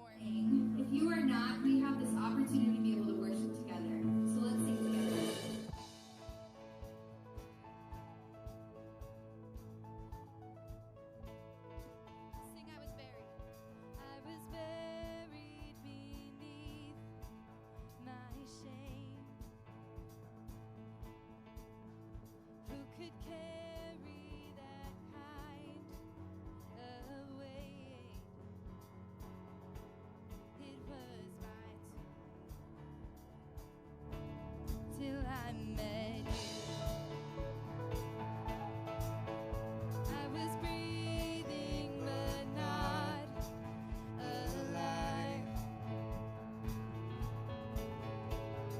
morning. If you are not, we have this opportunity to be able to worship together. So let's sing together. Sing, I was buried. I was buried beneath my shame. Who could carry that kind of weight? It was my turn till I met you. I was breathing but not alive.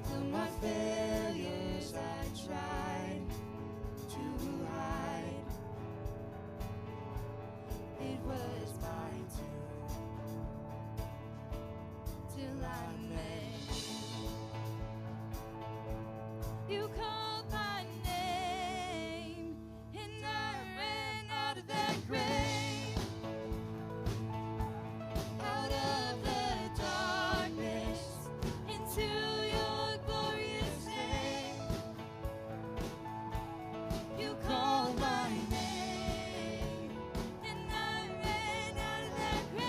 Till my failures I tried to hide. It was my turn till I met you. You called my name and I ran out of that grave, out of the darkness into your glorious name. You called my name and I ran out of that grave.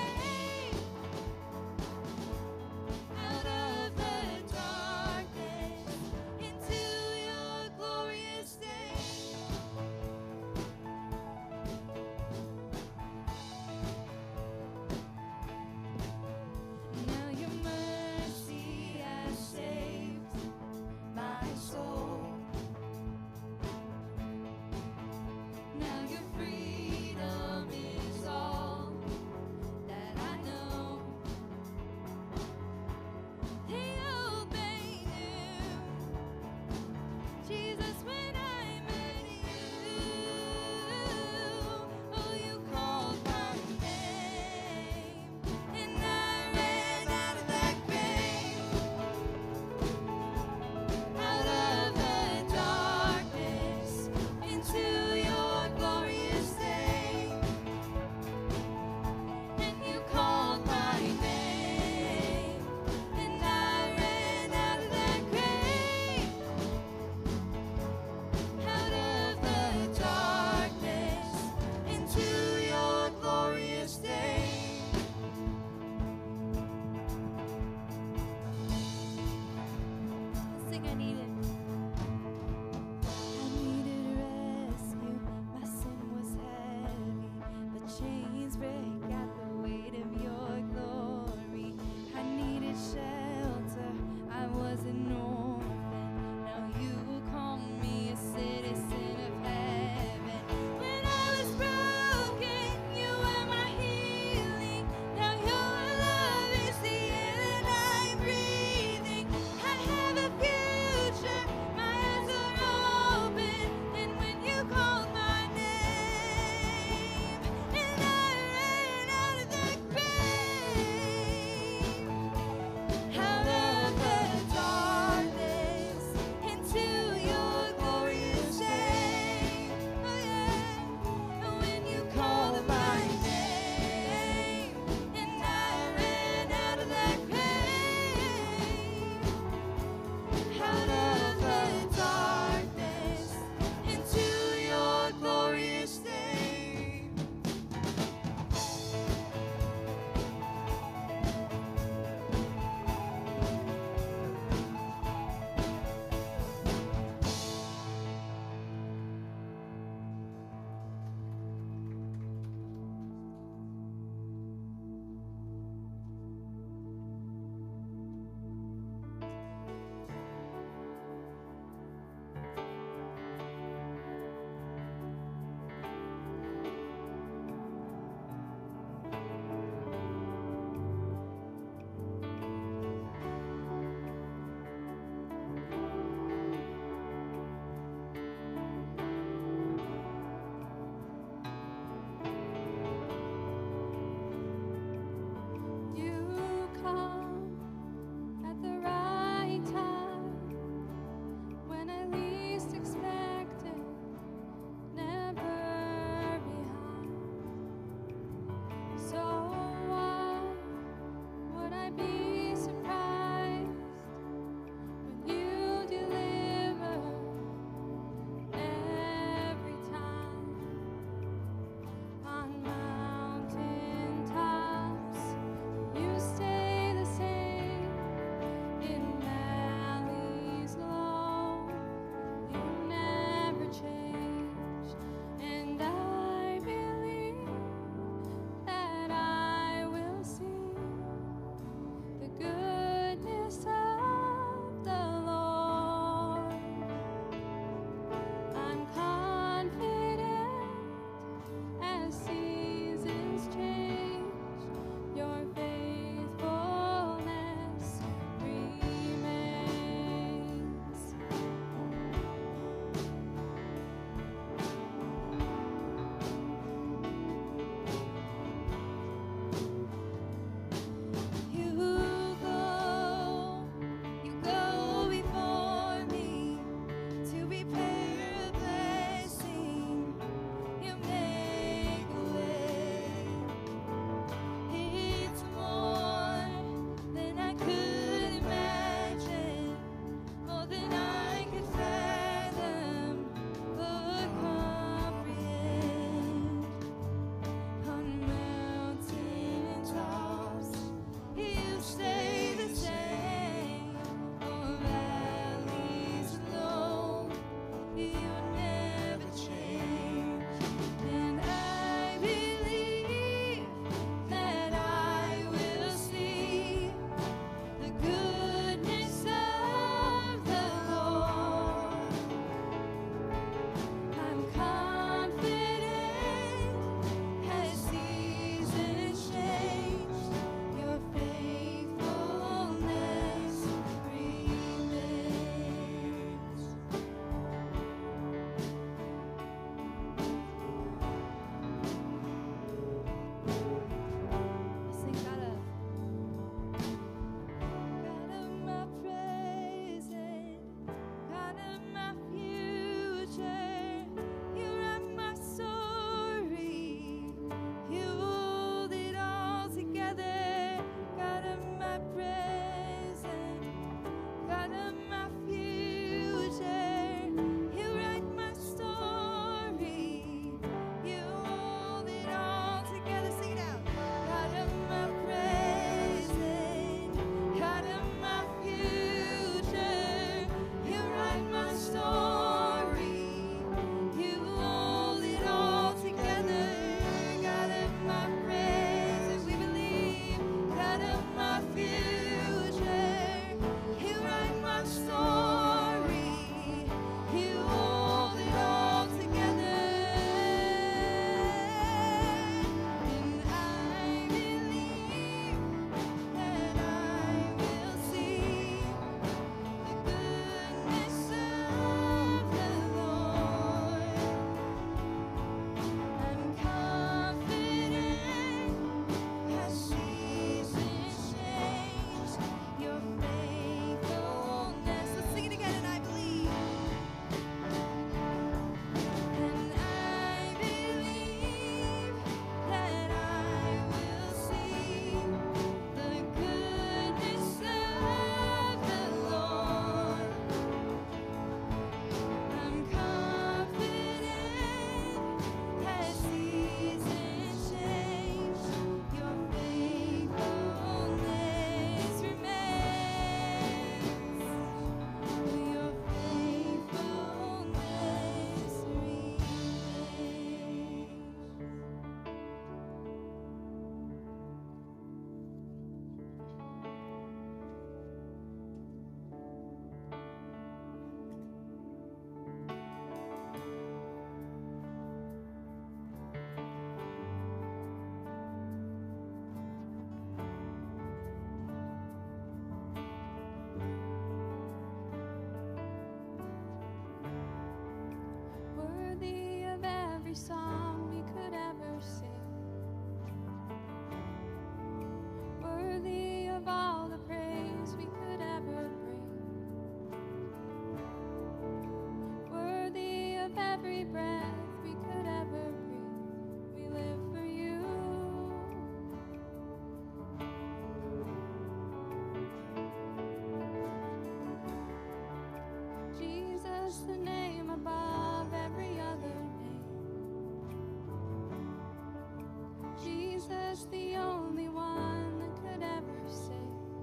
Jesus, the only one that could ever save.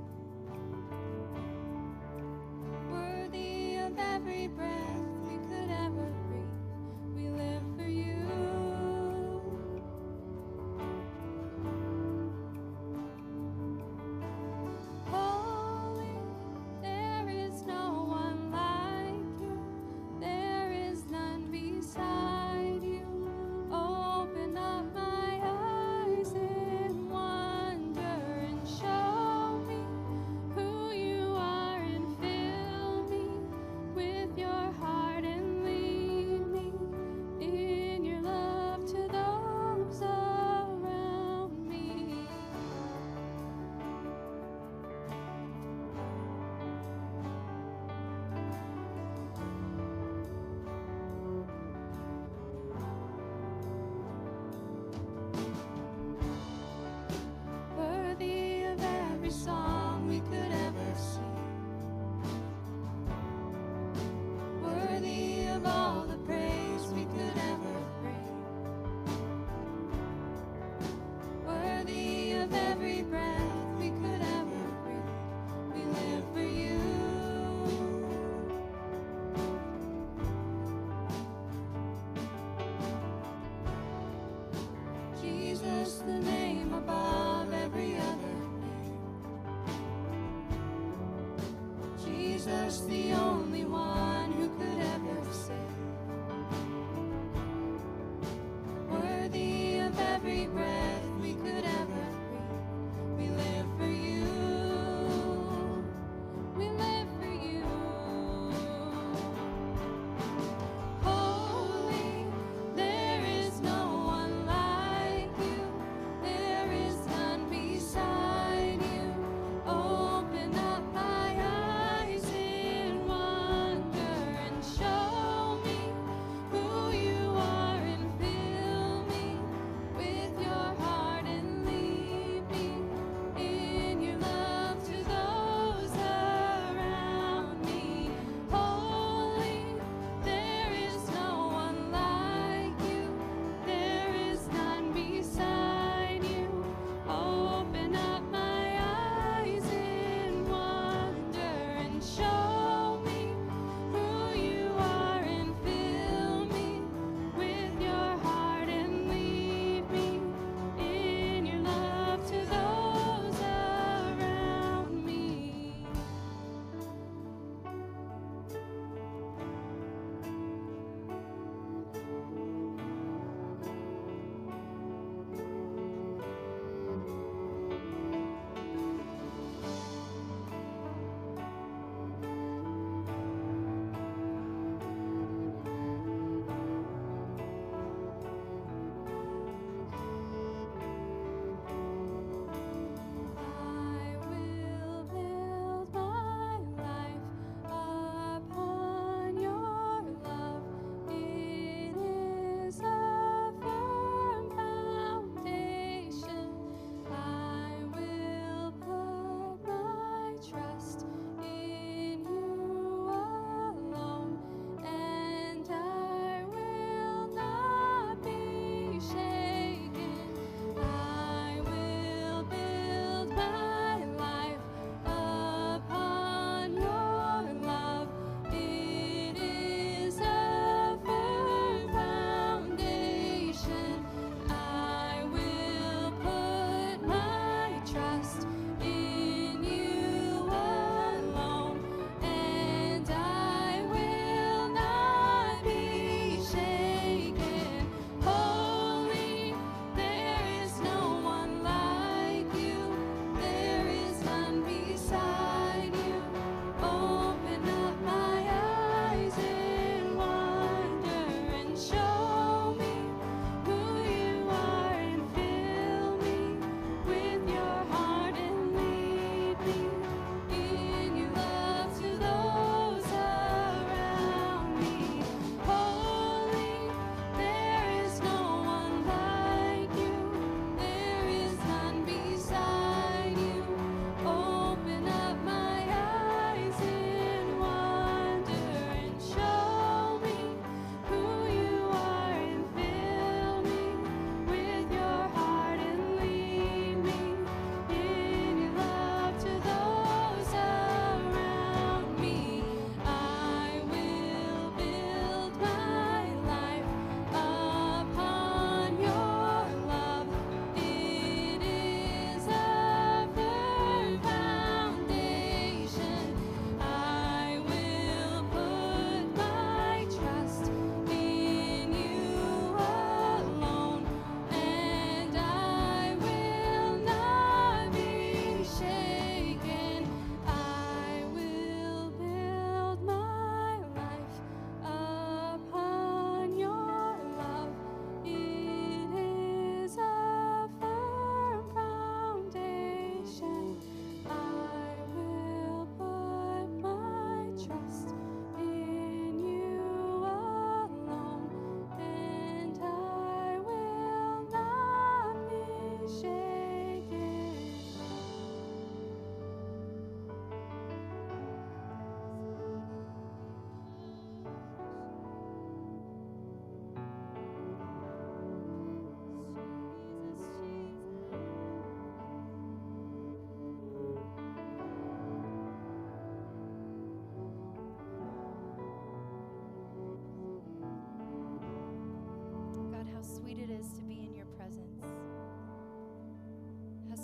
Worthy of every breath we could ever breathe, we live for you. Holy, there is no one like you. There is none beside you. Open up my eyes in wonder and show me who you are and fill me with your heart and lead me in your love to those around me. Worthy of every song we could ever sing. Worthy of all the praise we could ever bring. Worthy of every breath we could ever breathe. We live for you. Jesus, the name above every other name. Jesus, the only one who could ever save. Worthy of every breath we could ever breathe. We live for you. We live for you. Holy, there is no one like you. There is none beside you. Open up my eyes in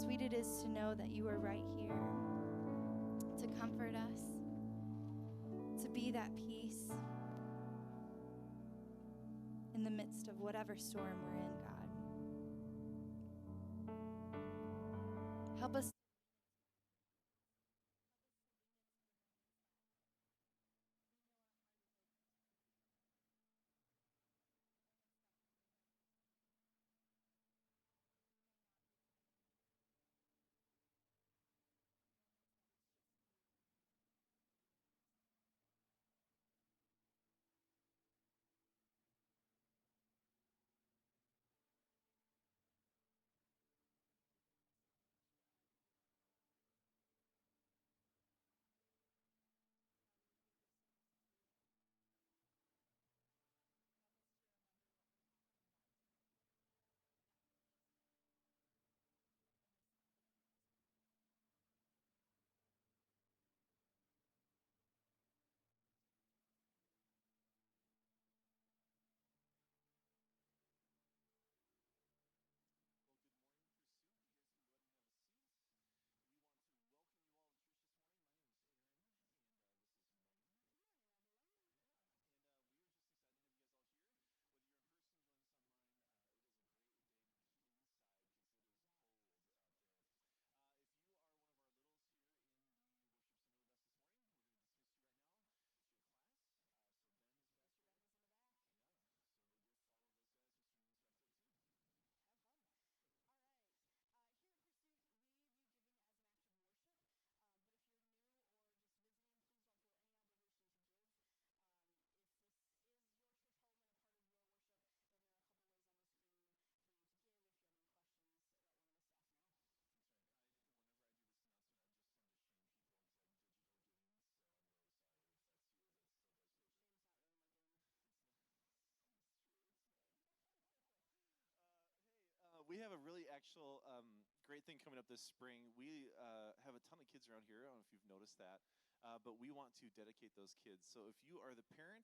sweet it is to know that you are right here to comfort us, to be that peace in the midst of whatever storm we're in, God. Help us. We have a really actual great thing coming up this spring. We have a ton of kids around here. I don't know if you've noticed that, but we want to dedicate those kids. So if you are the parent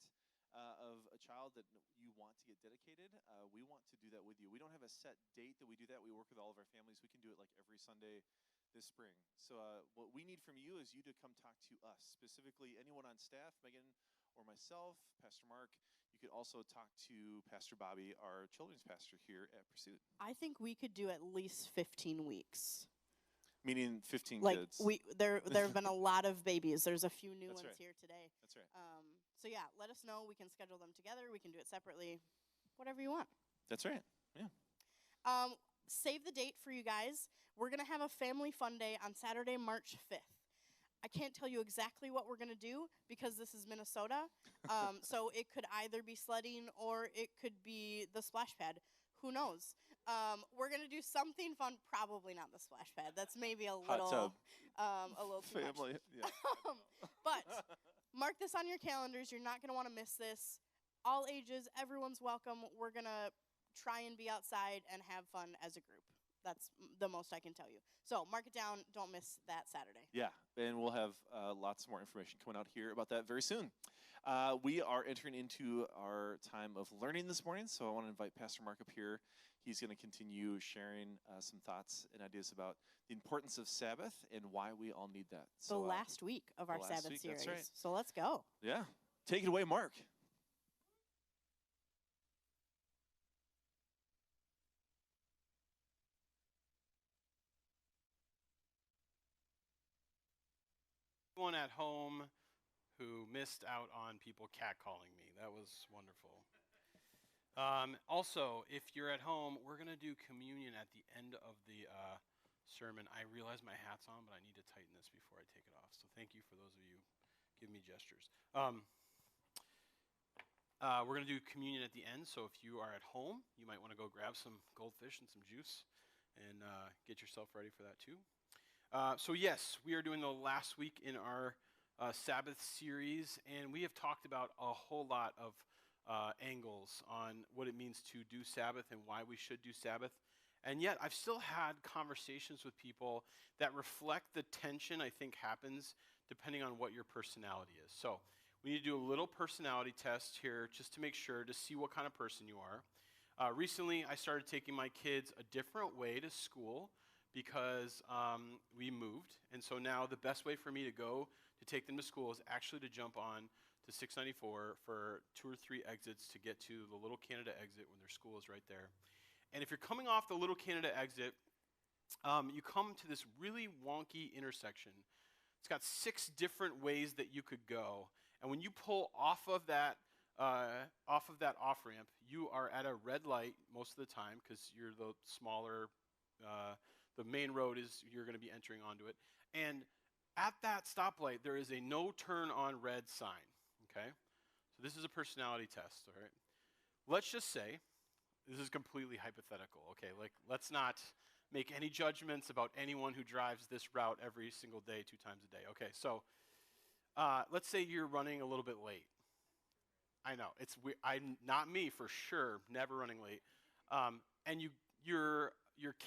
of a child that you want to get dedicated, we want to do that with you. We don't have a set date that we do that. We work with all of our families. We can do it like every Sunday this spring. So what we need from you is you to come talk to us, specifically anyone on staff, Megan or myself, Pastor Mark. You could also talk to Pastor Bobby, our children's pastor here at Pursuit. I think we could do at least 15 weeks. Meaning 15 Like kids. there have been a lot of babies. There's a few new That's ones right. here today. That's right. So yeah, let us know. We can schedule them together. We can do it separately. Whatever you want. That's right. Yeah. Save the date for you guys. We're going to have a family fun day on Saturday, March 5th. I can't tell you exactly what we're going to do because this is Minnesota. So it could either be sledding or it could be the splash pad. Who knows? We're going to do something fun. Probably not the splash pad. That's maybe a little too Family. much. Yeah. But mark this on your calendars. You're not going to want to miss this. All ages, everyone's welcome. We're going to try and be outside and have fun as a group. That's the most I can tell you. So mark it down. Don't miss that Saturday. Yeah, and we'll have lots more information coming out here about that very soon. We are entering into our time of learning this morning, so I want to invite Pastor Mark up here. He's going to continue sharing some thoughts and ideas about the importance of Sabbath and why we all need that. So, the last week of our Sabbath series. That's right. So let's go. Yeah. Take it away, Mark. Everyone at home who missed out on people catcalling me. That was wonderful. Also, if you're at home, we're going to do communion at the end of the sermon. I realize my hat's on, but I need to tighten this before I take it off. So thank you for those of you giving me gestures. We're going to do communion at the end. So if you are at home, you might want to go grab some goldfish and some juice and get yourself ready for that too. So yes, we are doing the last week in our Sabbath series, and we have talked about a whole lot of angles on what it means to do Sabbath and why we should do Sabbath. And yet, I've still had conversations with people that reflect the tension I think happens depending on what your personality is. So we need to do a little personality test here just to make sure to see what kind of person you are. Recently, I started taking my kids a different way to school because we moved. And so now the best way for me to go to take them to school is actually to jump on to 694 for 2 or 3 exits to get to the Little Canada exit when their school is right there. And if you're coming off the Little Canada exit, you come to this really wonky intersection. It's got 6 different ways that you could go. And when you pull off of that off-ramp, you are at a red light most of the time because you're the smaller, the main road is you're going to be entering onto it. And at that stoplight, there is a no turn on red sign, okay? So this is a personality test, all right? Let's just say, this is completely hypothetical, okay? Like, let's not make any judgments about anyone who drives this route every single day, 2 times a day. Okay, so let's say you're running a little bit late. I know, I'm not me for sure, never running late. And you're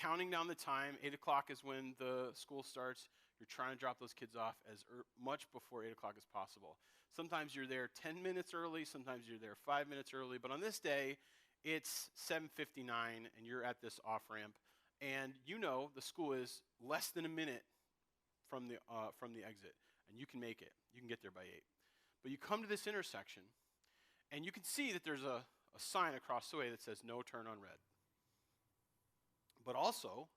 counting down the time. 8 o'clock is when the school starts. You're trying to drop those kids off as much before 8 o'clock as possible. Sometimes you're there 10 minutes early. Sometimes you're there 5 minutes early. But on this day, it's 7:59, and you're at this off-ramp. And you know the school is less than a minute from the exit. And you can make it. You can get there by 8. But you come to this intersection, and you can see that there's a sign across the way that says no turn on red. But also,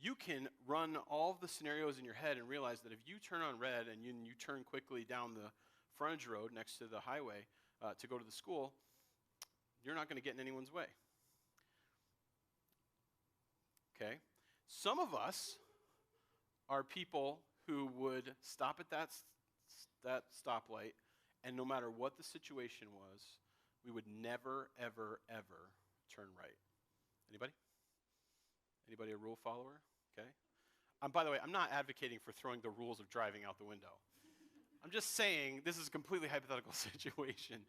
you can run all of the scenarios in your head and realize that if you turn on red and you turn quickly down the frontage road next to the highway to go to the school, you're not going to get in anyone's way. Okay? Some of us are people who would stop at that stoplight, and no matter what the situation was, we would never, ever, ever turn right. Anybody? Anybody a rule follower? Okay. By the way, I'm not advocating for throwing the rules of driving out the window. I'm just saying this is a completely hypothetical situation.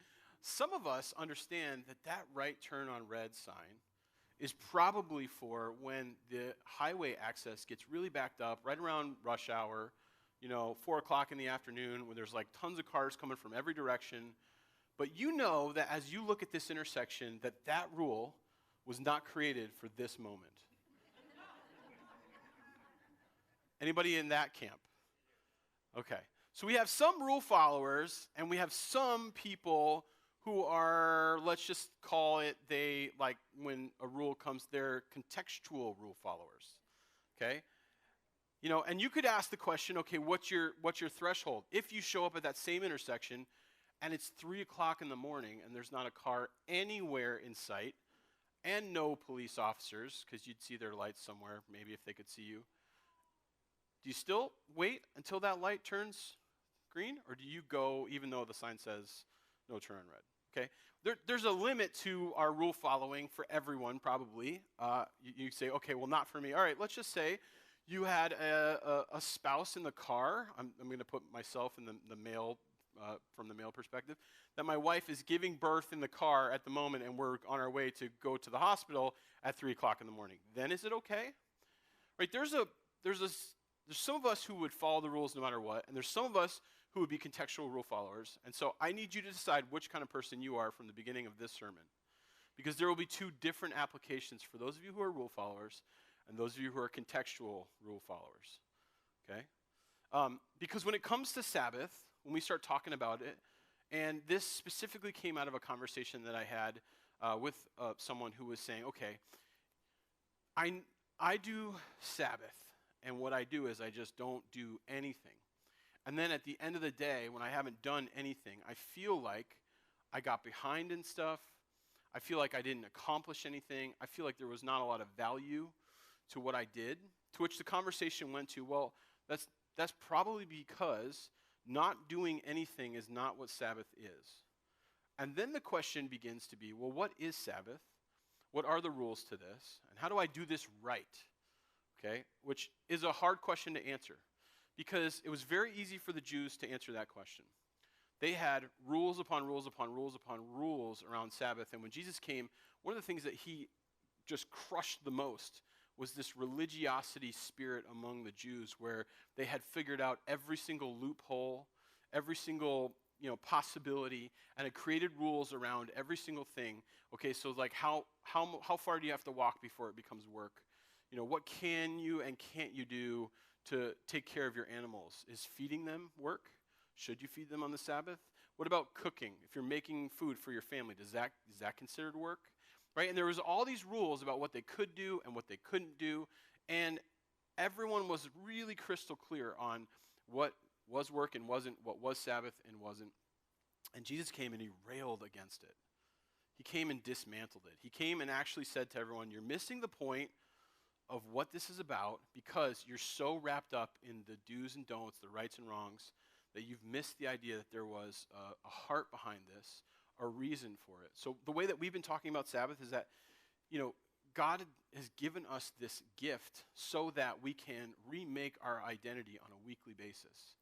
Some of us understand that right turn on red sign is probably for when the highway access gets really backed up right around rush hour, 4 o'clock in the afternoon when there's like tons of cars coming from every direction. But you know that as you look at this intersection, that rule was not created for this moment. Anybody in that camp? Okay. So we have some rule followers, and we have some people who are, let's just call it, they, like, when a rule comes, they're contextual rule followers. Okay? And you could ask the question, okay, what's your threshold? If you show up at that same intersection, and it's 3 o'clock in the morning, and there's not a car anywhere in sight, and no police officers, because you'd see their lights somewhere, maybe if they could see you, do you still wait until that light turns green, or do you go even though the sign says no turn on red? Okay, there's a limit to our rule following for everyone, probably. You say, okay, well, not for me. All right, let's just say you had a spouse in the car. I'm going to put myself in the male, from the male perspective, that my wife is giving birth in the car at the moment, and we're on our way to go to the hospital at 3 o'clock in the morning. Then is it okay? Right? There's some of us who would follow the rules no matter what, and there's some of us who would be contextual rule followers. And so I need you to decide which kind of person you are from the beginning of this sermon, because there will be 2 different applications for those of you who are rule followers and those of you who are contextual rule followers. Okay? Because when it comes to Sabbath, when we start talking about it, and this specifically came out of a conversation that I had with someone who was saying, okay, I do Sabbath, and what I do is I just don't do anything. And then at the end of the day, when I haven't done anything, I feel like I got behind in stuff. I feel like I didn't accomplish anything. I feel like there was not a lot of value to what I did. To which the conversation went to, well, that's probably because not doing anything is not what Sabbath is. And then the question begins to be, well, what is Sabbath? What are the rules to this? And how do I do this right? Okay, which is a hard question to answer, because it was very easy for the Jews to answer that question. They had rules upon rules upon rules upon rules around Sabbath, and when Jesus came, one of the things that he just crushed the most was this religiosity spirit among the Jews, where they had figured out every single loophole, every single possibility, and had created rules around every single thing. Okay, so like how far do you have to walk before it becomes work? what can you and can't you do to take care of your animals? Is feeding them work? Should you feed them on the Sabbath? What about cooking? If you're making food for your family, is that considered work? Right? And there was all these rules about what they could do and what they couldn't do, and everyone was really crystal clear on what was work and wasn't, what was Sabbath and wasn't. And Jesus came and he railed against it. He came and dismantled it. He came and actually said to everyone, you're missing the point of what this is about because you're so wrapped up in the do's and don'ts, the rights and wrongs, that you've missed the idea that there was a heart behind this, a reason for it. So the way that we've been talking about Sabbath is that, God has given us this gift so that we can remake our identity on a weekly basis.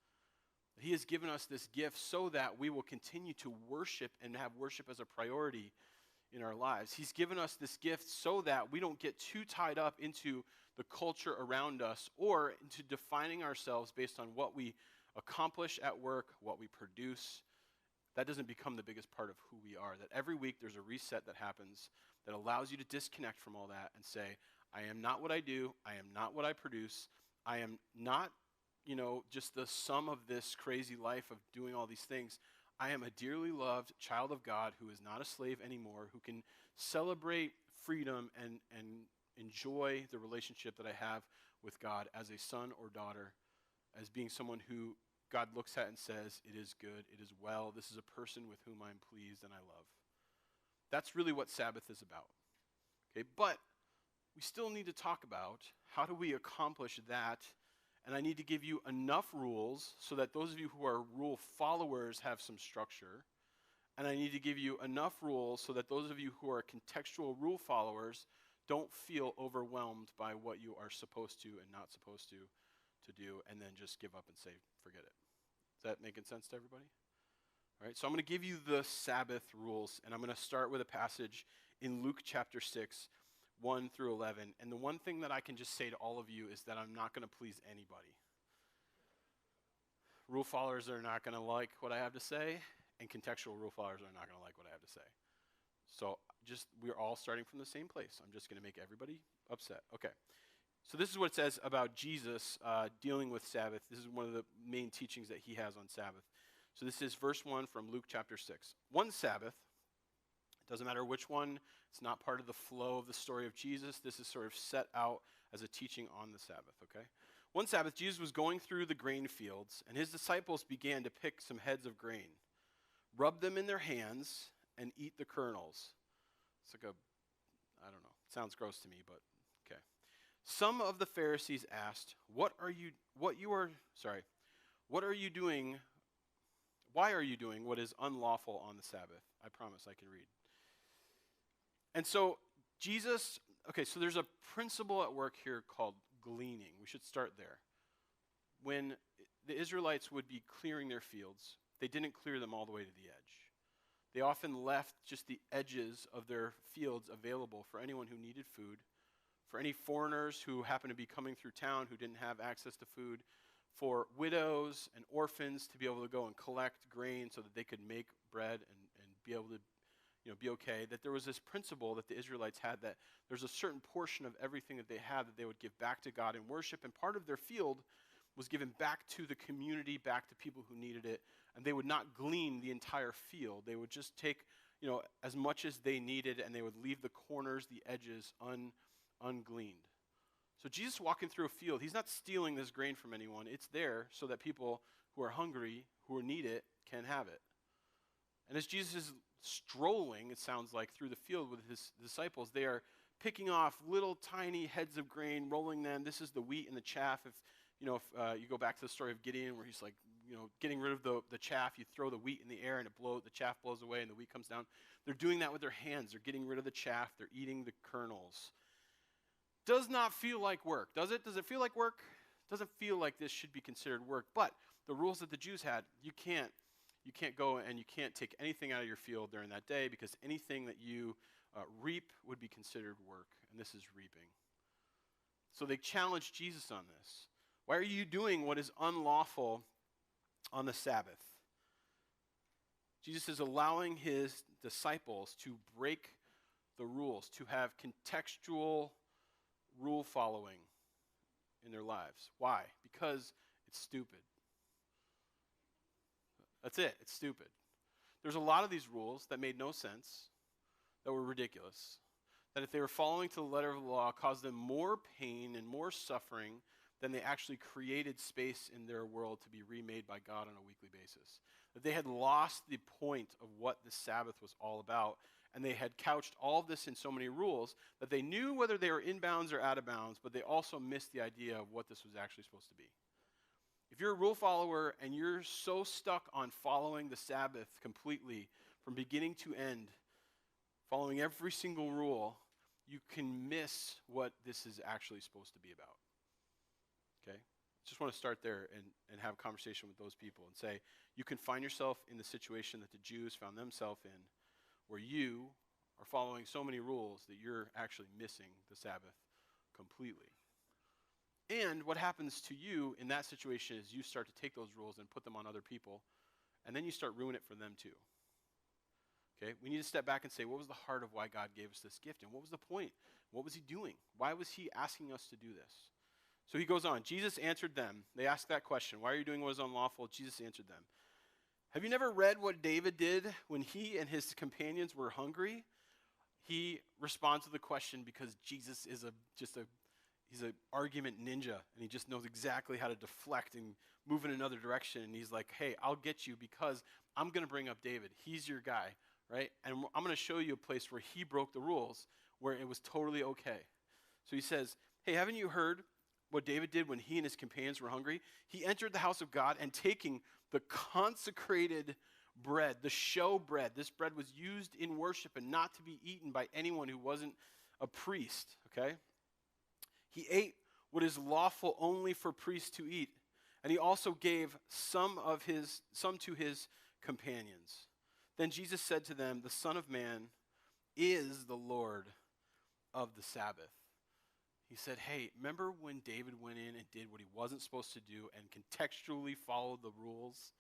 He has given us this gift so that we will continue to worship and have worship as a priority in our lives. He's given us this gift so that we don't get too tied up into the culture around us or into defining ourselves based on what we accomplish at work, what we produce. That doesn't become the biggest part of who we are. That every week there's a reset that happens that allows you to disconnect from all that and say, I am not what I do. I am not what I produce. I am not, just the sum of this crazy life of doing all these things. I am a dearly loved child of God who is not a slave anymore, who can celebrate freedom and enjoy the relationship that I have with God as a son or daughter, as being someone who God looks at and says, it is good, it is well, this is a person with whom I'm pleased and I love. That's really what Sabbath is about. Okay, but we still need to talk about how do we accomplish that. And I need to give you enough rules so that those of you who are rule followers have some structure. And I need to give you enough rules so that those of you who are contextual rule followers don't feel overwhelmed by what you are supposed to and not supposed to do, and then just give up and say, forget it. Is that making sense to everybody? All right, so I'm going to give you the Sabbath rules, and I'm going to start with a passage in Luke chapter 6, 1 through 11. And the one thing that I can just say to all of you is that I'm not going to please anybody. Rule followers are not going to like what I have to say, and contextual rule followers are not going to like what I have to say. So we're all starting from the same place. I'm just going to make everybody upset. Okay. So this is what it says about Jesus dealing with Sabbath. This is one of the main teachings that he has on Sabbath. So this is verse 1 from Luke chapter 6. One Sabbath, it doesn't matter which one, it's not part of the flow of the story of Jesus. This is sort of set out as a teaching on the Sabbath, okay? One Sabbath, Jesus was going through the grain fields, and his disciples began to pick some heads of grain, rub them in their hands, and eat the kernels. It's like I don't know, it sounds gross to me, but okay. Some of the Pharisees asked, Why are you doing what is unlawful on the Sabbath? I promise I can read. And so so there's a principle at work here called gleaning. We should start there. When the Israelites would be clearing their fields, they didn't clear them all the way to the edge. They often left just the edges of their fields available for anyone who needed food, for any foreigners who happened to be coming through town who didn't have access to food, for widows and orphans to be able to go and collect grain so that they could make bread and be able to be okay. That there was this principle that the Israelites had that there's a certain portion of everything that they had that they would give back to God in worship, and part of their field was given back to the community, back to people who needed it, and they would not glean the entire field. They would just take as much as they needed, and they would leave the corners, the edges ungleaned. So Jesus walking through a field, he's not stealing this grain from anyone. It's there so that people who are hungry, who need it, can have it. And as Jesus is strolling, it sounds like, through the field with his disciples, they are picking off little tiny heads of grain, rolling them. This is the wheat and the chaff. If you go back to the story of Gideon where he's like, getting rid of the chaff, you throw the wheat in the air and the chaff blows away and the wheat comes down. They're doing that with their hands. They're getting rid of the chaff. They're eating the kernels. Does not feel like work, does it? Does it feel like work? Doesn't feel like this should be considered work. But the rules that the Jews had, you can't go and you can't take anything out of your field during that day because anything that you reap would be considered work, and this is reaping. So they challenged Jesus on this. Why are you doing what is unlawful on the Sabbath? Jesus is allowing his disciples to break the rules, to have contextual rule following in their lives. Why? Because it's stupid. That's it. It's stupid. There's a lot of these rules that made no sense, that were ridiculous, that if they were following to the letter of the law, caused them more pain and more suffering than they actually created space in their world to be remade by God on a weekly basis. That they had lost the point of what the Sabbath was all about, and they had couched all of this in so many rules that they knew whether they were in bounds or out of bounds, but they also missed the idea of what this was actually supposed to be. If you're a rule follower and you're so stuck on following the Sabbath completely from beginning to end, following every single rule, you can miss what this is actually supposed to be about. Okay? Just want to start there and have a conversation with those people and say, you can find yourself in the situation that the Jews found themselves in, where you are following so many rules that you're actually missing the Sabbath completely. And what happens to you in that situation is you start to take those rules and put them on other people, and then you start ruining it for them too. Okay? We need to step back and say, what was the heart of why God gave us this gift? And what was the point? What was he doing? Why was he asking us to do this? So he goes on. Jesus answered them. They asked that question. Why are you doing what is unlawful? Jesus answered them. Have you never read what David did when he and his companions were hungry? He responds to the question because Jesus is he's an argument ninja, and he just knows exactly how to deflect and move in another direction. And he's like, hey, I'll get you because I'm going to bring up David. He's your guy, right? And I'm going to show you a place where he broke the rules, where it was totally okay. So he says, hey, haven't you heard what David did when he and his companions were hungry? He entered the house of God and taking the consecrated bread, the show bread. This bread was used in worship and not to be eaten by anyone who wasn't a priest, okay? He ate what is lawful only for priests to eat, and he also gave some to his companions. Then Jesus said to them, the Son of Man is the Lord of the Sabbath. He said, hey, remember when David went in and did what he wasn't supposed to do and contextually followed the rules,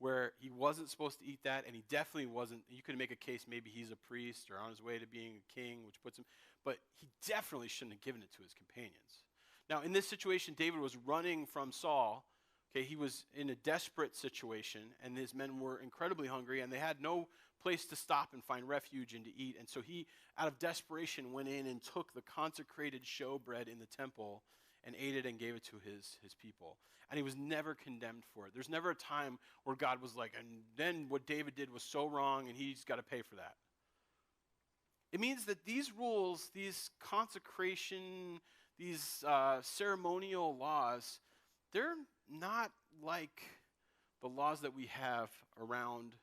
where he wasn't supposed to eat that, and he definitely wasn't. You could make a case maybe he's a priest or on his way to being a king, which puts him, but he definitely shouldn't have given it to his companions. Now, in this situation, David was running from Saul. Okay, he was in a desperate situation, and his men were incredibly hungry, and they had no place to stop and find refuge and to eat. And so he, out of desperation, went in and took the consecrated showbread in the temple and ate it and gave it to his people. And he was never condemned for it. There's never a time where God was like, and then what David did was so wrong, and he's got to pay for that. It means that these rules, these consecration, these ceremonial laws, they're not like the laws that we have around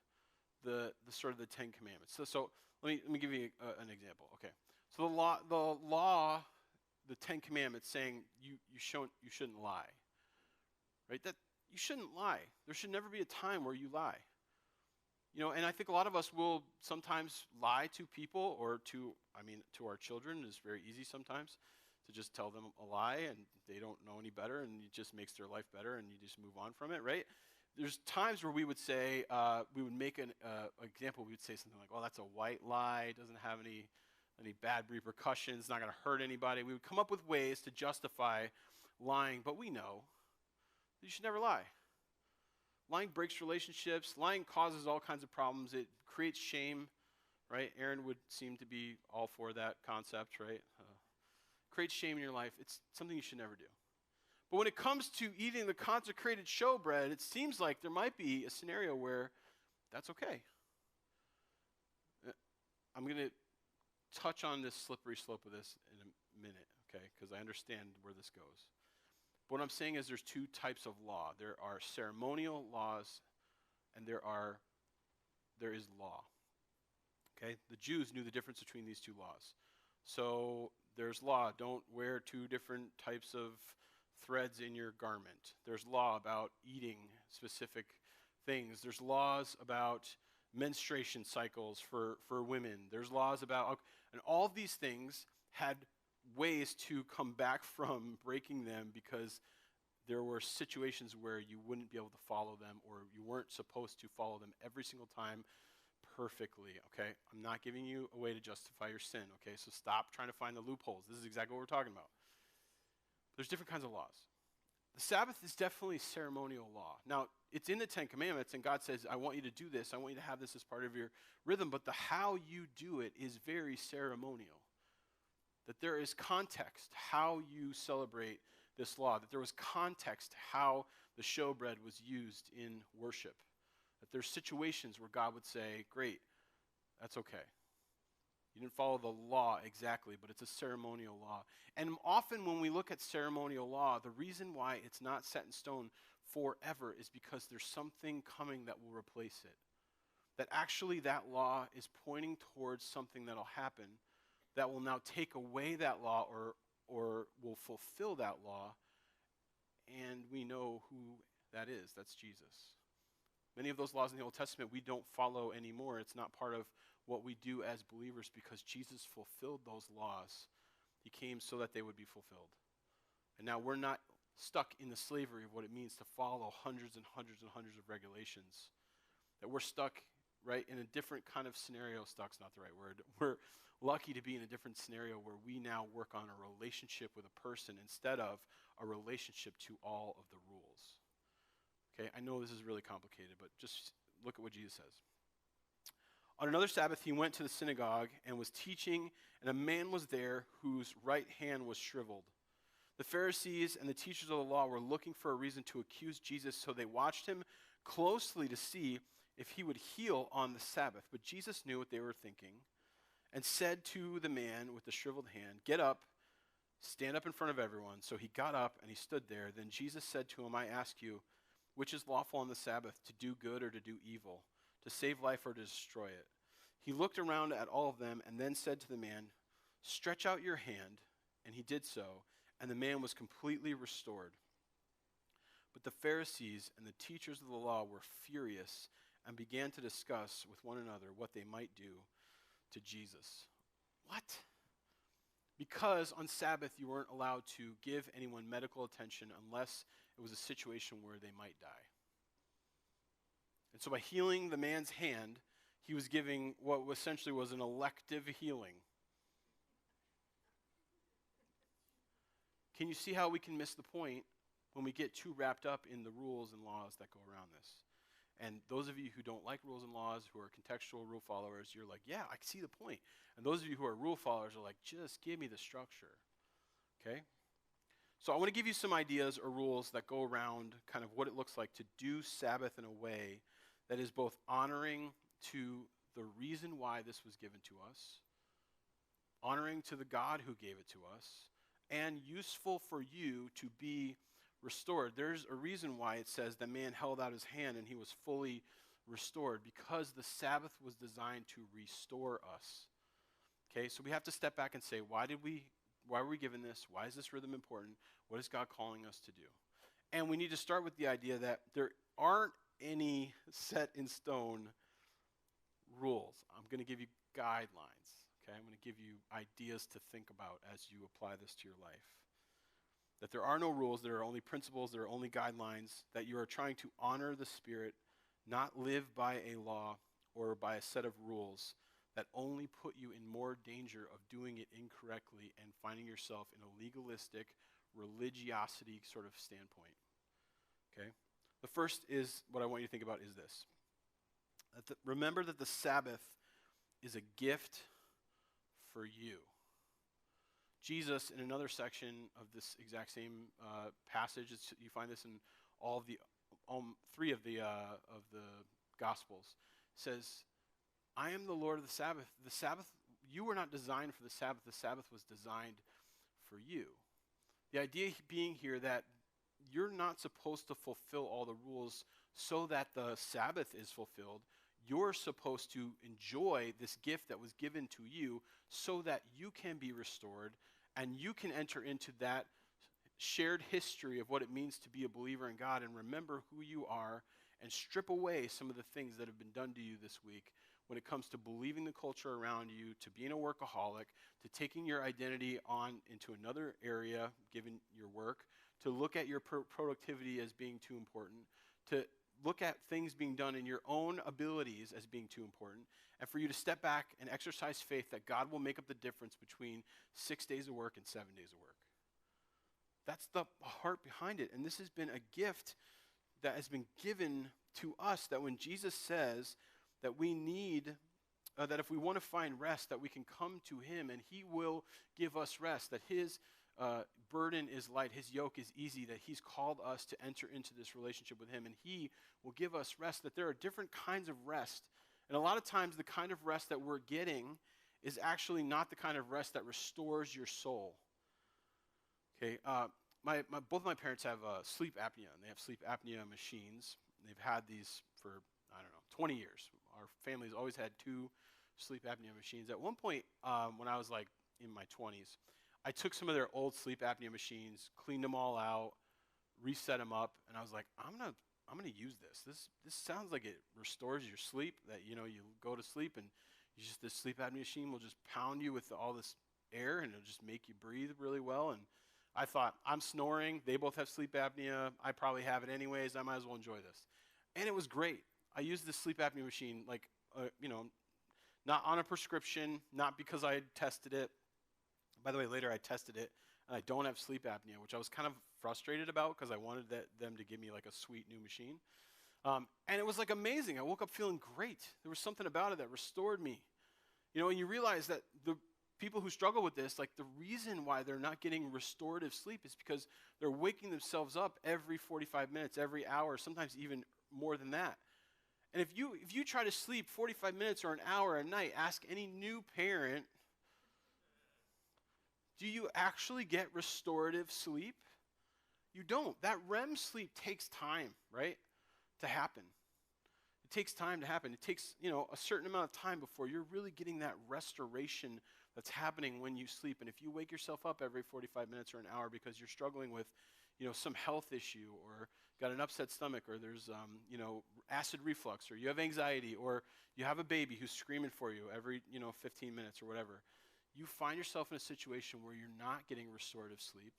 the sort of the Ten Commandments. So let me give you an example. Okay, so the law, the Ten Commandments saying you shouldn't lie, right? That you shouldn't lie. There should never be a time where you lie. You know, and I think a lot of us will sometimes lie to people or to our children. It's very easy sometimes to just tell them a lie and they don't know any better and it just makes their life better and you just move on from it, right? There's times where we would say, we would make an example, we would say something like, well, that's a white lie, it doesn't have any bad repercussions, it's not going to hurt anybody. We would come up with ways to justify lying, but we know that you should never lie. Lying breaks relationships. Lying causes all kinds of problems. It creates shame, right? Aaron would seem to be all for that concept, right? Creates shame in your life. It's something you should never do. But when it comes to eating the consecrated showbread, it seems like there might be a scenario where that's okay. I'm going to touch on this slippery slope of this in a minute, okay? Because I understand where this goes. What I'm saying is there's two types of law. There are ceremonial laws and there is law. Okay? The Jews knew the difference between these two laws. So there's law. Don't wear two different types of threads in your garment. There's law about eating specific things. There's laws about menstruation cycles for women. There's laws about, and all of these things had ways to come back from breaking them because there were situations where you wouldn't be able to follow them or you weren't supposed to follow them every single time perfectly, okay? I'm not giving you a way to justify your sin, okay? So stop trying to find the loopholes. This is exactly what we're talking about. there's different kinds of laws. The Sabbath is definitely ceremonial law. Now, it's in the Ten Commandments, and God says, I want you to do this. I want you to have this as part of your rhythm, but the how you do it is very ceremonial. That there is context how you celebrate this law, that there was context how the showbread was used in worship, that there's situations where God would say, great, that's okay. You didn't follow the law exactly, but it's a ceremonial law. And often when we look at ceremonial law, the reason why it's not set in stone forever is because there's something coming that will replace it. That actually that law is pointing towards something that'll happen that will now take away that law or will fulfill that law, and we know who that is. That's Jesus. Many of those laws in the Old Testament we don't follow anymore. It's not part of what we do as believers because Jesus fulfilled those laws. He came so that they would be fulfilled. And now we're not stuck in the slavery of what it means to follow hundreds and hundreds and hundreds of regulations. That we're stuck, right, in a different kind of scenario. Stuck's not the right word. We're lucky to be in a different scenario where we now work on a relationship with a person instead of a relationship to all of the rules. Okay, I know this is really complicated, but just look at what Jesus says. On another Sabbath, he went to the synagogue and was teaching, and a man was there whose right hand was shriveled. The Pharisees and the teachers of the law were looking for a reason to accuse Jesus, so they watched him closely to see if he would heal on the Sabbath. But Jesus knew what they were thinking and said to the man with the shriveled hand, "Get up, stand up in front of everyone." So he got up and he stood there. Then Jesus said to him, "I ask you, which is lawful on the Sabbath, to do good or to do evil, to save life or to destroy it?" He looked around at all of them and then said to the man, "Stretch out your hand." And he did so, and the man was completely restored. But the Pharisees and the teachers of the law were furious and began to discuss with one another what they might do to Jesus. What? Because on Sabbath you weren't allowed to give anyone medical attention unless it was a situation where they might die. And so by healing the man's hand, he was giving what essentially was an elective healing. Can you see how we can miss the point when we get too wrapped up in the rules and laws that go around this? And those of you who don't like rules and laws, who are contextual rule followers, you're like, yeah, I see the point. And those of you who are rule followers are like, just give me the structure. Okay? So I want to give you some ideas or rules that go around kind of what it looks like to do Sabbath in a way that is both honoring to the reason why this was given to us, honoring to the God who gave it to us, and useful for you to be restored. There's a reason why it says the man held out his hand and he was fully restored, because the Sabbath was designed to restore us. Okay, so we have to step back and say, why were we given this? Why is this rhythm important? What is God calling us to do? And we need to start with the idea that there aren't any set in stone rules. I'm going to give you guidelines. Okay, I'm going to give you ideas to think about as you apply this to your life. That there are no rules, there are only principles, there are only guidelines, that you are trying to honor the Spirit, not live by a law or by a set of rules that only put you in more danger of doing it incorrectly and finding yourself in a legalistic religiosity sort of standpoint. Okay? The first is, what I want you to think about is this. Remember that the Sabbath is a gift for you. Jesus, in another section of this exact same passage, you find this in all of the three of the Gospels, says, "I am the Lord of the Sabbath." The Sabbath, you were not designed for the Sabbath. The Sabbath was designed for you. The idea being here that you're not supposed to fulfill all the rules so that the Sabbath is fulfilled. You're supposed to enjoy this gift that was given to you so that you can be restored and you can enter into that shared history of what it means to be a believer in God and remember who you are and strip away some of the things that have been done to you this week when it comes to believing the culture around you, to being a workaholic, to taking your identity on into another area, given your work, to look at your productivity as being too important, to look at things being done in your own abilities as being too important, and for you to step back and exercise faith that God will make up the difference between 6 days of work and 7 days of work. That's the heart behind it. And this has been a gift that has been given to us, that when Jesus says that we need, that if we want to find rest, that we can come to him and he will give us rest, that his burden is light, his yoke is easy, that he's called us to enter into this relationship with him and he will give us rest, that there are different kinds of rest. And a lot of times the kind of rest that we're getting is actually not the kind of rest that restores your soul. Okay, both of my parents have sleep apnea, and they have sleep apnea machines. They've had these for, 20 years. Our family's always had 2 sleep apnea machines. At one point, when I was like in my 20s, I took some of their old sleep apnea machines, cleaned them all out, reset them up, and I was like, I'm gonna use this. This sounds like it restores your sleep. That you go to sleep and this sleep apnea machine will just pound you with all this air, and it'll just make you breathe really well. And I thought, I'm snoring. They both have sleep apnea. I probably have it anyways. I might as well enjoy this. And it was great. I used this sleep apnea machine not on a prescription, not because I had tested it. By the way, later I tested it, and I don't have sleep apnea, which I was kind of frustrated about because I wanted them to give me like a sweet new machine. And it was like amazing. I woke up feeling great. There was something about it that restored me. And you realize that the people who struggle with this, like the reason why they're not getting restorative sleep is because they're waking themselves up every 45 minutes, every hour, sometimes even more than that. And if you try to sleep 45 minutes or an hour a night, ask any new parent, do you actually get restorative sleep? You don't. That REM sleep takes time, right, to happen. It takes time to happen. It takes, a certain amount of time before you're really getting that restoration that's happening when you sleep. And if you wake yourself up every 45 minutes or an hour because you're struggling with, some health issue, or got an upset stomach, or there's, acid reflux, or you have anxiety, or you have a baby who's screaming for you every, 15 minutes or whatever, you find yourself in a situation where you're not getting restorative sleep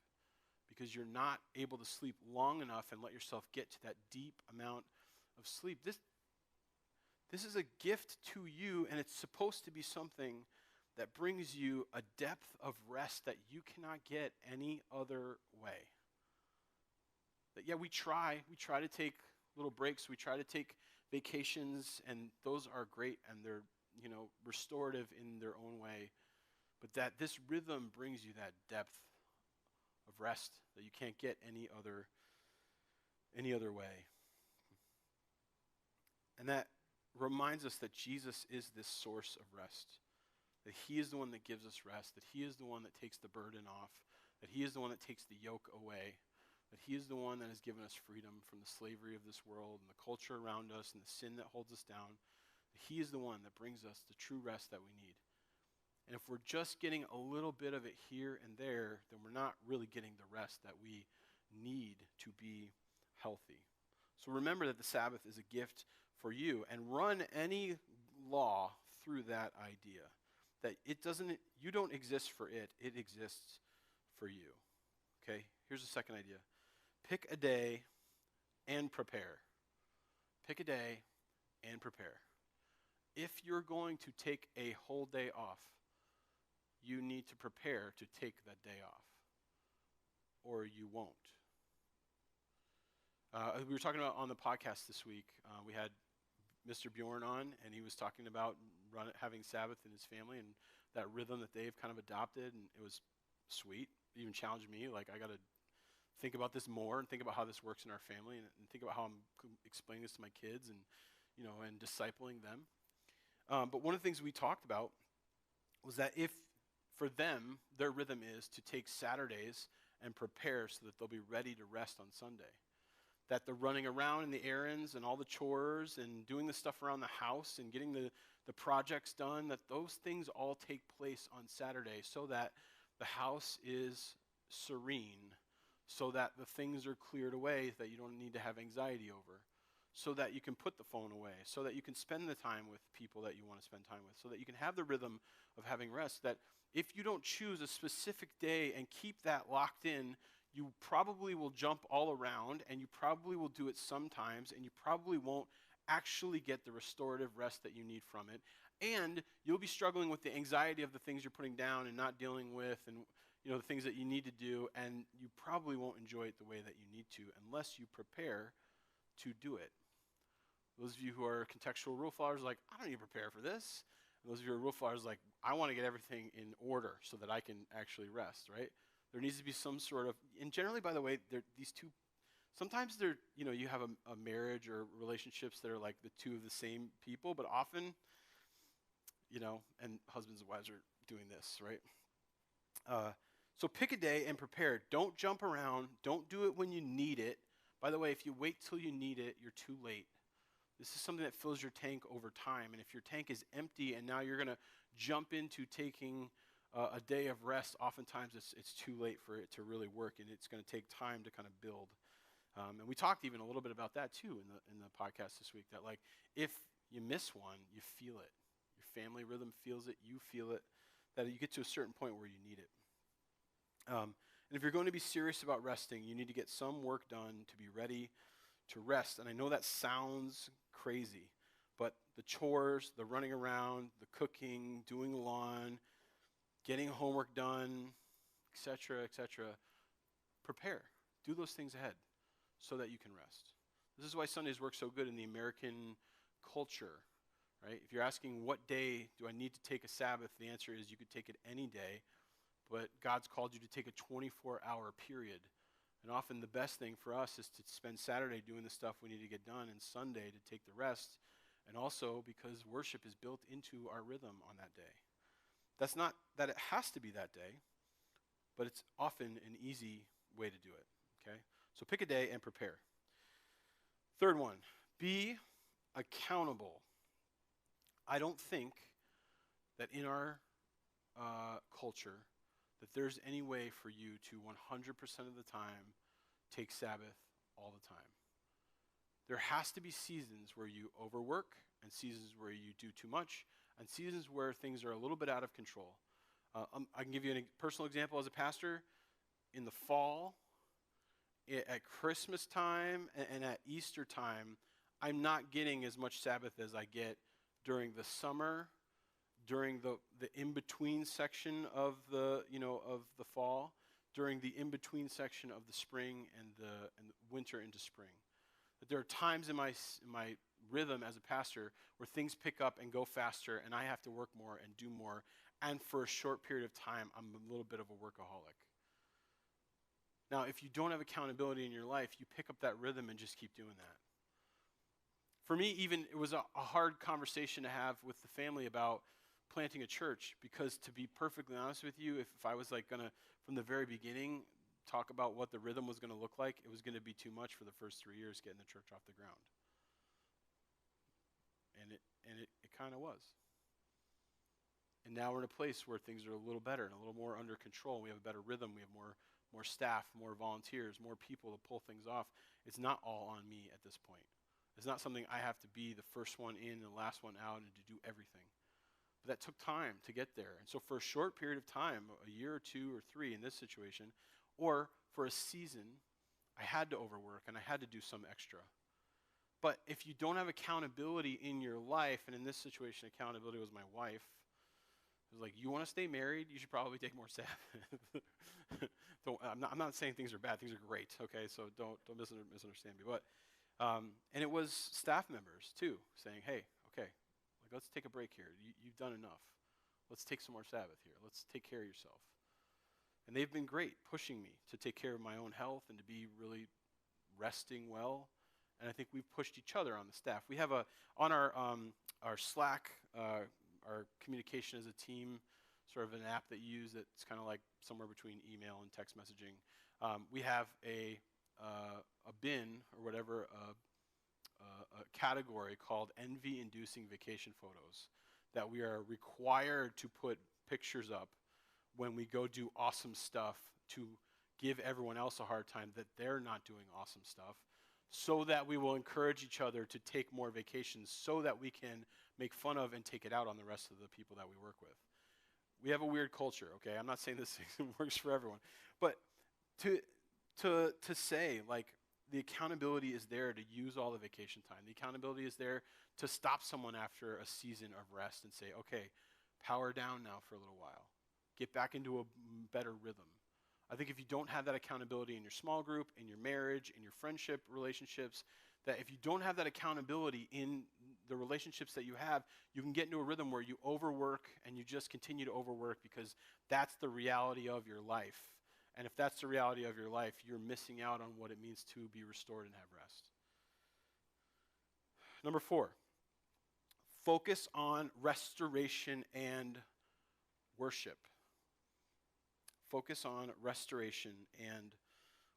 because you're not able to sleep long enough and let yourself get to that deep amount of sleep. This is a gift to you, and it's supposed to be something that brings you a depth of rest that you cannot get any other way. That we try to take little breaks, we try to take vacations, and those are great, and they're, restorative in their own way. But that this rhythm brings you that depth of rest that you can't get any other way. And that reminds us that Jesus is this source of rest, that he is the one that gives us rest, that he is the one that takes the burden off, that he is the one that takes the yoke away, that he is the one that has given us freedom from the slavery of this world and the culture around us and the sin that holds us down. That he is the one that brings us the true rest that we need. And if we're just getting a little bit of it here and there, then we're not really getting the rest that we need to be healthy. So remember that the Sabbath is a gift for you, and run any law through that idea. That you don't exist for it, it exists for you. Okay, here's the second idea. Pick a day and prepare. Pick a day and prepare. If you're going to take a whole day off, you need to prepare to take that day off, or you won't. We were talking about on the podcast this week, we had Mr. Bjorn on, and he was talking about having Sabbath in his family and that rhythm that they've kind of adopted, and it was sweet. It even challenged me, like I got to think about this more and think about how this works in our family, and think about how I'm explaining this to my kids and discipling them. But one of the things we talked about was that if for them, their rhythm is to take Saturdays and prepare so that they'll be ready to rest on Sunday. That the running around and the errands and all the chores and doing the stuff around the house and getting the projects done, that those things all take place on Saturday so that the house is serene, so that the things are cleared away that you don't need to have anxiety over, so that you can put the phone away, so that you can spend the time with people that you want to spend time with, so that you can have the rhythm of having rest. That if you don't choose a specific day and keep that locked in, you probably will jump all around, and you probably will do it sometimes, and you probably won't actually get the restorative rest that you need from it. And you'll be struggling with the anxiety of the things you're putting down and not dealing with, and the things that you need to do, and you probably won't enjoy it the way that you need to unless you prepare to do it. Those of you who are contextual rule followers are like, I don't need to prepare for this. And those of you who are rule followers are like, I want to get everything in order so that I can actually rest, right? There needs to be some sort of, and generally, by the way, these two, sometimes they're, you have a marriage or relationships that are like the two of the same people, but often, and husbands and wives are doing this, right? So pick a day and prepare. Don't jump around. Don't do it when you need it. By the way, if you wait till you need it, you're too late. This is something that fills your tank over time. And if your tank is empty and now you're going to jump into taking a day of rest, oftentimes it's too late for it to really work, and it's going to take time to kind of build. And we talked even a little bit about that too in the podcast this week, that like if you miss one, you feel it. Your family rhythm feels it. You feel it. That you get to a certain point where you need it. And if you're going to be serious about resting, you need to get some work done to be ready to rest. And I know that sounds crazy, but the chores, the running around, the cooking, doing the lawn, getting homework done, etc., prepare. Do those things ahead so that you can rest. This is why Sundays work so good in the American culture, right? If you're asking what day do I need to take a Sabbath, the answer is you could take it any day. But God's called you to take a 24-hour period. And often the best thing for us is to spend Saturday doing the stuff we need to get done and Sunday to take the rest. And also because worship is built into our rhythm on that day. That's not that it has to be that day, but it's often an easy way to do it, okay? So pick a day and prepare. Third one, be accountable. I don't think that in our culture that there's any way for you to 100% of the time take Sabbath all the time. There has to be seasons where you overwork and seasons where you do too much and seasons where things are a little bit out of control. I can give you a personal example as a pastor. In the fall, at Christmas time and at Easter time, I'm not getting as much Sabbath as I get during the summer, during the in-between section of the fall, during the in-between section of the spring and the winter into spring. That there are times in my rhythm as a pastor where things pick up and go faster and I have to work more and do more, and for a short period of time I'm a little bit of a workaholic. Now, if you don't have accountability in your life, you pick up that rhythm and just keep doing that. For me, even, it was a hard conversation to have with the family about planting a church, because to be perfectly honest with you, if I was like gonna, from the very beginning, talk about what the rhythm was gonna look like, it was gonna be too much for the first 3 years getting the church off the ground. And it kind of was. And now we're in a place where things are a little better and a little more under control. We have a better rhythm. We have more staff, more volunteers, more people to pull things off. It's not all on me at this point. It's not something I have to be the first one in and the last one out and to do everything. But that took time to get there. And so for a short period of time, a year or 2 or 3 in this situation, or for a season, I had to overwork and I had to do some extra. But if you don't have accountability in your life, and in this situation, accountability was my wife. It was like, you want to stay married? You should probably take more Sabbath. I'm not saying things are bad. Things are great, okay? So don't misunderstand me. But and it was staff members, too, saying, hey, okay, like, let's take a break here. You've done enough. Let's take some more Sabbath here. Let's take care of yourself. And they've been great, pushing me to take care of my own health and to be really resting well. And I think we've pushed each other on the staff. We have on our Slack, our communication as a team, sort of an app that you use that's kind of like somewhere between email and text messaging. We have a bin or whatever, a category called envy-inducing vacation photos that we are required to put pictures up when we go do awesome stuff to give everyone else a hard time that they're not doing awesome stuff, so that we will encourage each other to take more vacations so that we can make fun of and take it out on the rest of the people that we work with. We have a weird culture, okay? I'm not saying this works for everyone. But to say, like, the accountability is there to use all the vacation time. The accountability is there to stop someone after a season of rest and say, okay, power down now for a little while. get back into a better rhythm. I think if you don't have that accountability in your small group, in your marriage, in your friendship relationships, that if you don't have that accountability in the relationships that you have, you can get into a rhythm where you overwork and you just continue to overwork because that's the reality of your life. And if that's the reality of your life, you're missing out on what it means to be restored and have rest. Number 4, focus on restoration and worship. Focus on restoration and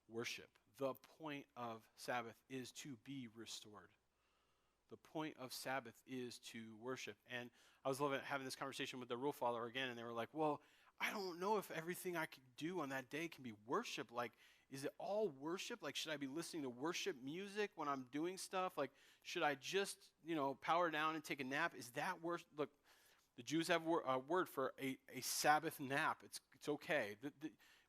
worship. The point of Sabbath is to be restored. The point of Sabbath is to worship. And I was having this conversation with the rule follower again, and they were like, well, I don't know if everything I can do on that day can be worship. Like, is it all worship? Like, should I be listening to worship music when I'm doing stuff? Like, should I just, power down and take a nap? Is that worship? Look, the Jews have a word for a Sabbath nap. It's okay.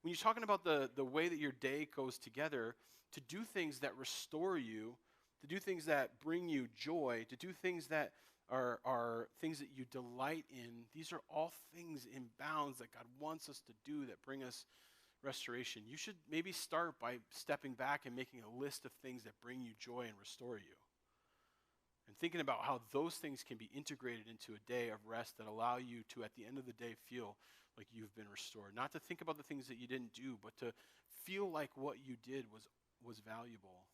When you're talking about the way that your day goes together, to do things that restore you, to do things that bring you joy, to do things that are things that you delight in, these are all things in bounds that God wants us to do that bring us restoration. You should maybe start by stepping back and making a list of things that bring you joy and restore you. And thinking about how those things can be integrated into a day of rest that allow you to, at the end of the day, feel like you've been restored. Not to think about the things that you didn't do, but to feel like what you did was valuable.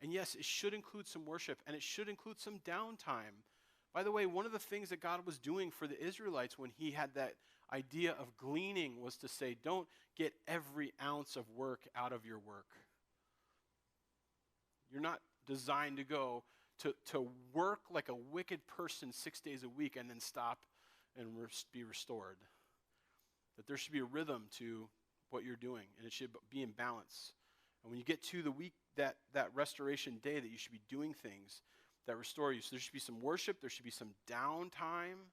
And yes, it should include some worship, and it should include some downtime. By the way, one of the things that God was doing for the Israelites when he had that idea of gleaning was to say, don't get every ounce of work out of your work. You're not designed to go to work like a wicked person 6 days a week and then stop and be restored. That there should be a rhythm to what you're doing, and it should be in balance. And when you get to the week, that restoration day, that you should be doing things that restore you. So there should be some worship, there should be some downtime,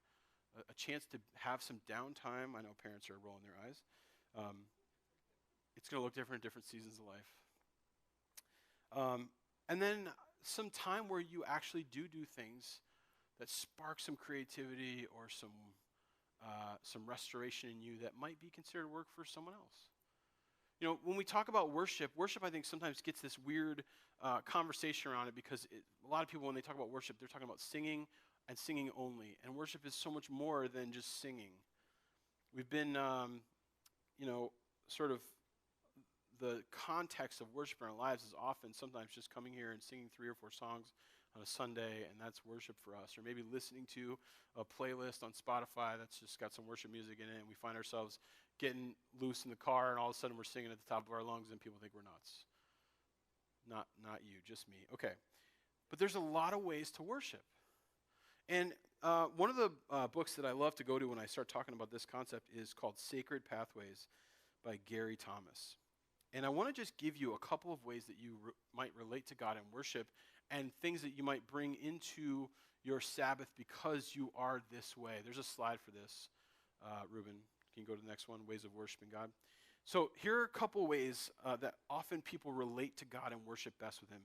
a chance to have some downtime. I know parents are rolling their eyes. It's going to look different in different seasons of life. And then some time where you actually do things that spark some creativity or some restoration in you that might be considered work for someone else. When we talk about worship I think sometimes gets this weird conversation around it because a lot of people, when they talk about worship, they're talking about singing and singing only. And worship is so much more than just singing. We've been, sort of the context of worship in our lives is often sometimes just coming here and singing 3 or 4 songs on a Sunday, and that's worship for us. Or maybe listening to a playlist on Spotify that's just got some worship music in it, and we find ourselves getting loose in the car, and all of a sudden we're singing at the top of our lungs, and people think we're nuts. Not you, just me. Okay. But there's a lot of ways to worship. And one of the books that I love to go to when I start talking about this concept is called Sacred Pathways by Gary Thomas. And I want to just give you a couple of ways that you might relate to God in worship and things that you might bring into your Sabbath because you are this way. There's a slide for this. Ruben, can you go to the next one? Ways of worshiping God. So here are a couple ways that often people relate to God and worship best with him.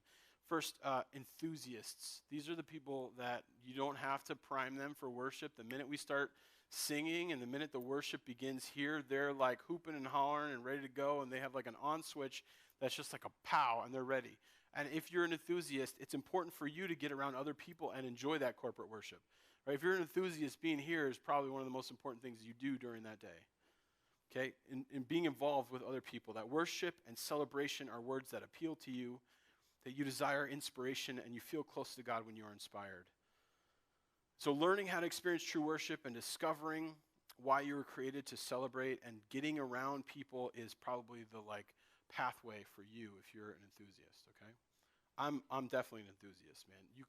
First, enthusiasts. These are the people that you don't have to prime them for worship. The minute we start singing and the minute the worship begins here, they're like hooping and hollering and ready to go, and they have like an on switch that's just like a pow, and they're ready. And if you're an enthusiast, it's important for you to get around other people and enjoy that corporate worship. Right? If you're an enthusiast, being here is probably one of the most important things you do during that day. Okay? In being involved with other people. That worship and celebration are words that appeal to you, that you desire inspiration, and you feel close to God when you are inspired. So learning how to experience true worship and discovering why you were created to celebrate and getting around people is probably the pathway for you if you're an enthusiast, okay? I'm definitely an enthusiast, man.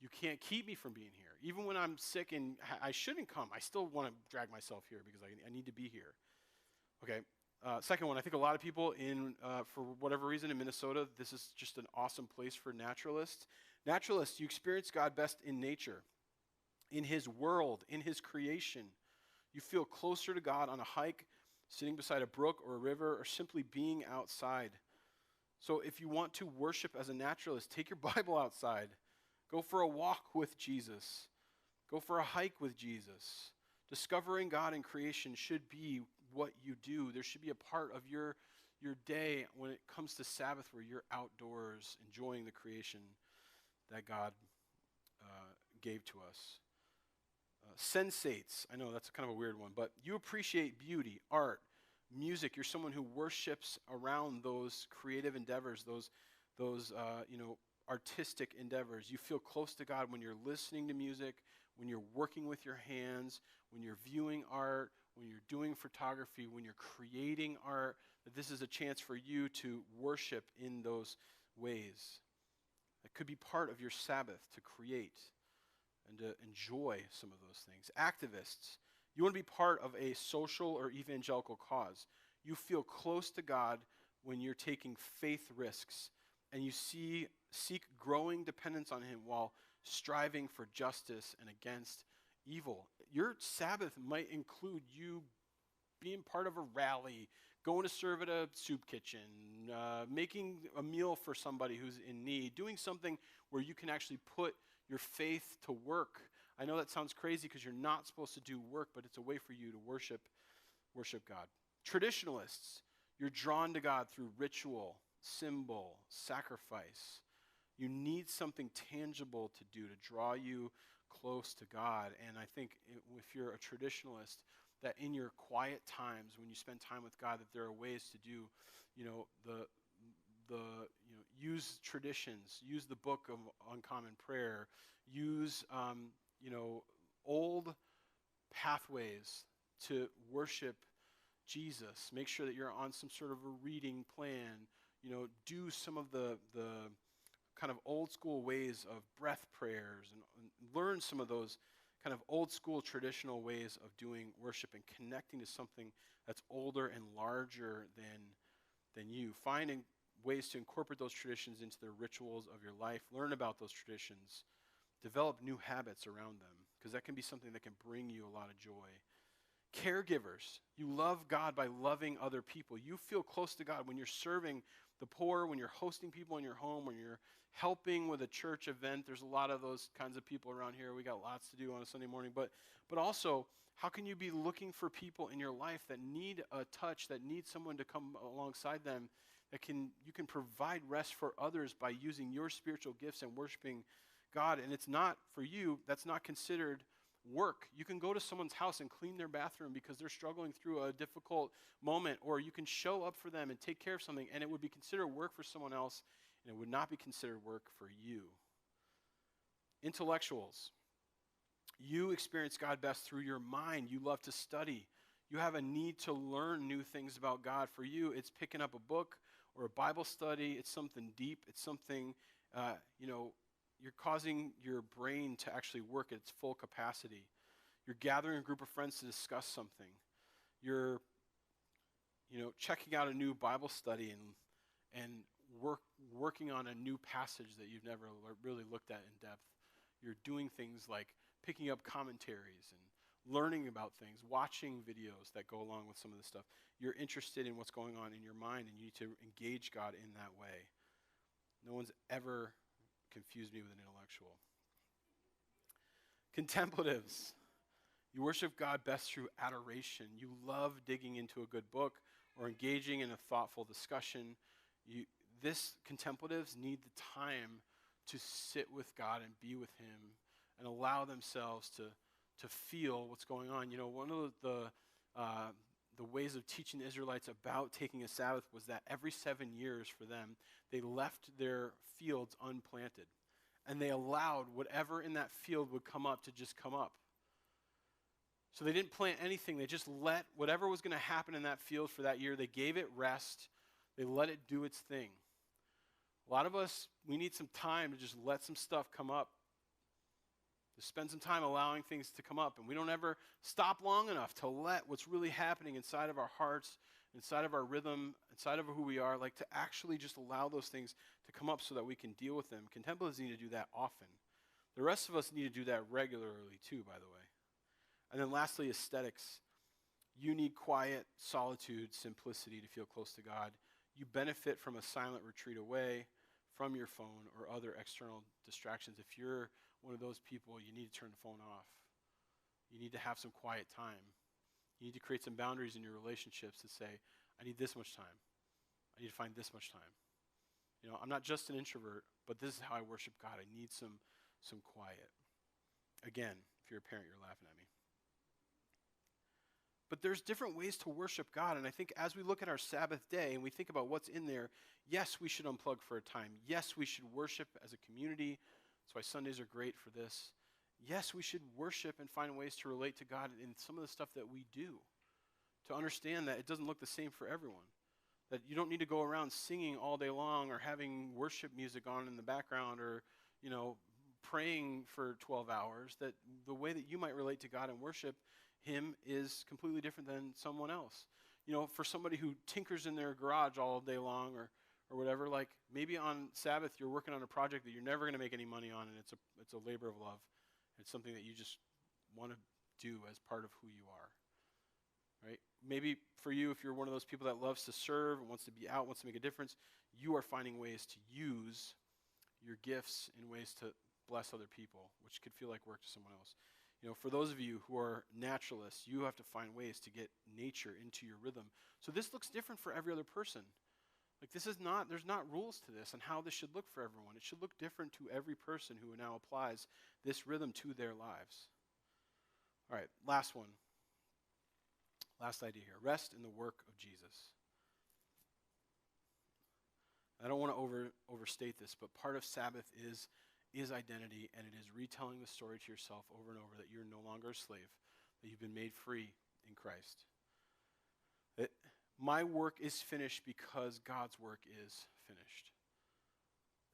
You can't keep me from being here. Even when I'm sick and I shouldn't come, I still want to drag myself here because I need to be here. Okay, second one, I think a lot of people for whatever reason in Minnesota, this is just an awesome place for naturalists. Naturalists, you experience God best in nature, in his world, in his creation. You feel closer to God on a hike, sitting beside a brook or a river, or simply being outside. So if you want to worship as a naturalist, take your Bible outside. Go for a walk with Jesus. Go for a hike with Jesus. Discovering God in creation should be what you do. There should be a part of your day when it comes to Sabbath where you're outdoors enjoying the creation that God gave to us. Sensates, I know that's kind of a weird one, but you appreciate beauty, art, music. You're someone who worships around those creative endeavors, those artistic endeavors. You feel close to God when you're listening to music, when you're working with your hands, when you're viewing art, when you're doing photography, when you're creating art, that this is a chance for you to worship in those ways. It could be part of your Sabbath to create and to enjoy some of those things. Activists, you want to be part of a social or evangelical cause. You feel close to God when you're taking faith risks and you seek growing dependence on Him while striving for justice and against evil. Your Sabbath might include you being part of a rally, going to serve at a soup kitchen, making a meal for somebody who's in need, doing something where you can actually put your faith to work. I know that sounds crazy because you're not supposed to do work, but it's a way for you to worship God. Traditionalists, you're drawn to God through ritual, symbol, sacrifice. You need something tangible to do to draw you close to God. And I think if you're a traditionalist, that in your quiet times when you spend time with God, that there are ways to do, use traditions, use the book of Uncommon Prayer, use old pathways to worship Jesus. Make sure that you're on some sort of a reading plan. Do some of the kind of old school ways of breath prayers and learn some of those kind of old school traditional ways of doing worship and connecting to something that's older and larger than you. Finding ways to incorporate those traditions into the rituals of your life. Learn about those traditions. Develop new habits around them, because that can be something that can bring you a lot of joy. Caregivers, you love God by loving other people. You feel close to God when you're serving the poor, when you're hosting people in your home, when you're helping with a church event. There's a lot of those kinds of people around here. We got lots to do on a Sunday morning. But also, how can you be looking for people in your life that need a touch, that need someone to come alongside them, you can provide rest for others by using your spiritual gifts and worshiping God. And it's not, for you, that's not considered work. You can go to someone's house and clean their bathroom because they're struggling through a difficult moment, or you can show up for them and take care of something, and it would be considered work for someone else, and it would not be considered work for you. Intellectuals, you experience God best through your mind. You love to study. You have a need to learn new things about God. For you, it's picking up a book or a Bible study. It's something deep. It's something, you're causing your brain to actually work at its full capacity. You're gathering a group of friends to discuss something. You're, checking out a new Bible study and working on a new passage that you've never really looked at in depth. You're doing things like picking up commentaries and learning about things, watching videos that go along with some of this stuff. You're interested in what's going on in your mind, and you need to engage God in that way. No one's ever confused me with an intellectual. Contemplatives, you worship God best through adoration. You love digging into a good book or engaging in a thoughtful discussion. Contemplatives need the time to sit with God and be with Him and allow themselves to feel what's going on. One of the ways of teaching the Israelites about taking a Sabbath was that every 7 years for them, they left their fields unplanted, and they allowed whatever in that field would come up to just come up. So they didn't plant anything. They just let whatever was going to happen in that field for that year, they gave it rest. They let it do its thing. A lot of us, we need some time to just let some stuff come up. To spend some time allowing things to come up. And we don't ever stop long enough to let what's really happening inside of our hearts, inside of our rhythm, inside of who we are, like to actually just allow those things to come up so that we can deal with them. Contemplatives need to do that often. The rest of us need to do that regularly too, by the way. And then lastly, aesthetics. You need quiet, solitude, simplicity to feel close to God. You benefit from a silent retreat away from your phone or other external distractions. If you're one of those people, you need to turn the phone off. You need to have some quiet time. You need to create some boundaries in your relationships to say, I need this much time. I need to find this much time. I'm not just an introvert, but this is how I worship God. I need some quiet. Again, if you're a parent, you're laughing at me. But there's different ways to worship God, and I think as we look at our Sabbath day and we think about what's in there, yes, we should unplug for a time. Yes, we should worship as a community. That's why Sundays are great for this. Yes, we should worship and find ways to relate to God in some of the stuff that we do, to understand that it doesn't look the same for everyone, that you don't need to go around singing all day long or having worship music on in the background or, praying for 12 hours, that the way that you might relate to God and worship Him is completely different than someone else. For somebody who tinkers in their garage all day long or whatever, like maybe on Sabbath you're working on a project that you're never going to make any money on, and it's a labor of love. It's something that you just want to do as part of who you are, right? Maybe for you, if you're one of those people that loves to serve and wants to be out, wants to make a difference, you are finding ways to use your gifts in ways to bless other people, which could feel like work to someone else. For those of you who are naturalists, you have to find ways to get nature into your rhythm. So this looks different for every other person. Like there's not rules to this and how this should look for everyone. It should look different to every person who now applies this rhythm to their lives. All right, last one. Last idea here. Rest in the work of Jesus. I don't want to overstate this, but part of Sabbath is identity, and it is retelling the story to yourself over and over that you're no longer a slave, that you've been made free in Christ. That my work is finished because God's work is finished.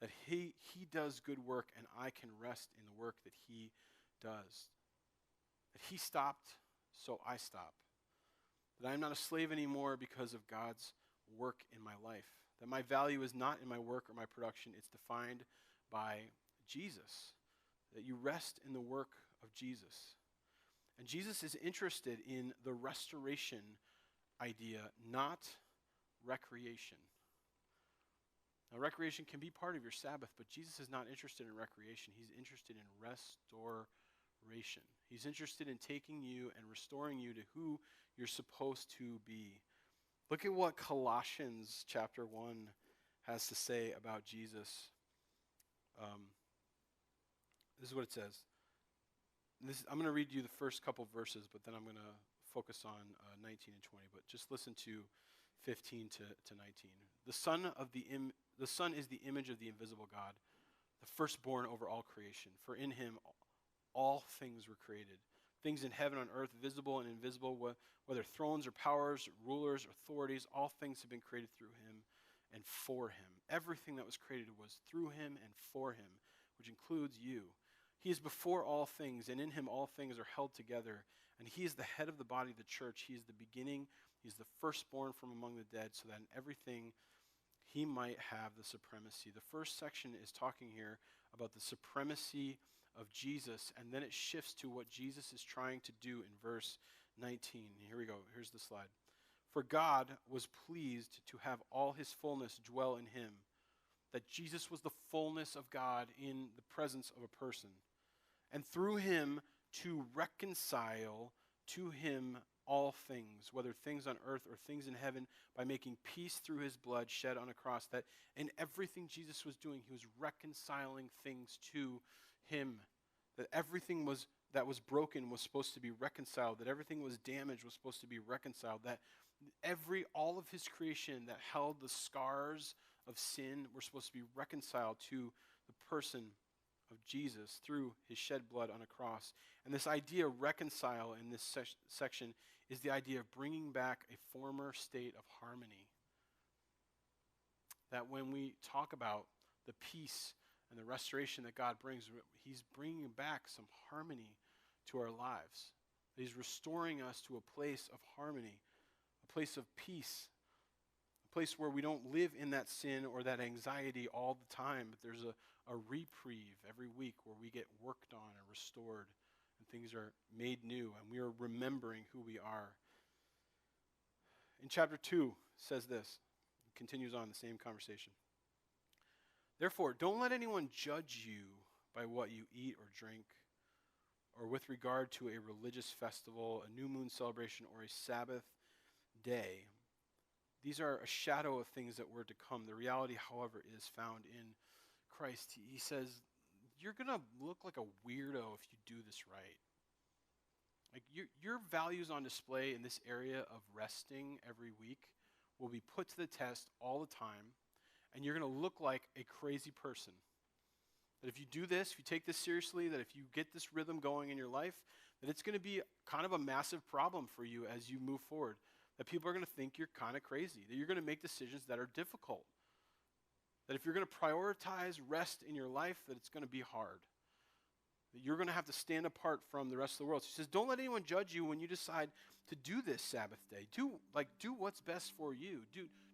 That He does good work, and I can rest in the work that He does. That He stopped, so I stop. That I'm not a slave anymore because of God's work in my life. That my value is not in my work or my production. It's defined by Jesus. That you rest in the work of Jesus. And Jesus is interested in the restoration idea, not recreation. Now, recreation can be part of your Sabbath, but Jesus is not interested in recreation. He's interested in restoration. He's interested in taking you and restoring you to who you're supposed to be. Look at what Colossians Chapter 1 has to say about Jesus. This is what it says. I'm going to read you the first couple verses, but then I'm going to focus on 19 and 20. But just listen to 15 to 19. The Son is the image of the invisible God, the firstborn over all creation. For in Him all things were created, things in heaven and on earth, visible and invisible, whether thrones or powers, rulers or authorities, all things have been created through Him and for Him. Everything that was created was through Him and for Him, which includes you. He is before all things, and in Him all things are held together. And He is the head of the body of the church. He is the beginning. He is the firstborn from among the dead, so that in everything He might have the supremacy. The first section is talking here about the supremacy of Jesus, and then it shifts to what Jesus is trying to do in verse 19. Here we go. Here's the slide. For God was pleased to have all His fullness dwell in Him, that Jesus was the fullness of God in the presence of a person, and through Him to reconcile to Him all things, whether things on earth or things in heaven, by making peace through His blood shed on a cross. That in everything Jesus was doing, He was reconciling things to Him. That everything that was broken was supposed to be reconciled. That everything was damaged was supposed to be reconciled. That all of His creation that held the scars of sin were supposed to be reconciled to the person of Jesus through His shed blood on a cross. And this idea of reconcile in this section is the idea of bringing back a former state of harmony. That when we talk about the peace and the restoration that God brings, He's bringing back some harmony to our lives. He's restoring us to a place of harmony, a place of peace, a place where we don't live in that sin or that anxiety all the time, but there's a reprieve every week where we get worked on and restored, and things are made new, and we are remembering who we are. In chapter 2, it says this. It continues on the same conversation. Therefore, don't let anyone judge you by what you eat or drink, or with regard to a religious festival, a new moon celebration, or a Sabbath day. These are a shadow of things that were to come. The reality, however, is found in Christ. He says, you're going to look like a weirdo if you do this right. Like your values on display in this area of resting every week will be put to the test all the time, and you're going to look like a crazy person. That if you do this, if you take this seriously, that if you get this rhythm going in your life, that it's going to be kind of a massive problem for you as you move forward. That people are going to think you're kind of crazy, that you're going to make decisions that are difficult. That if you're going to prioritize rest in your life, that it's going to be hard. That you're going to have to stand apart from the rest of the world. So he says, don't let anyone judge you when you decide to do this Sabbath day. Do what's best for you.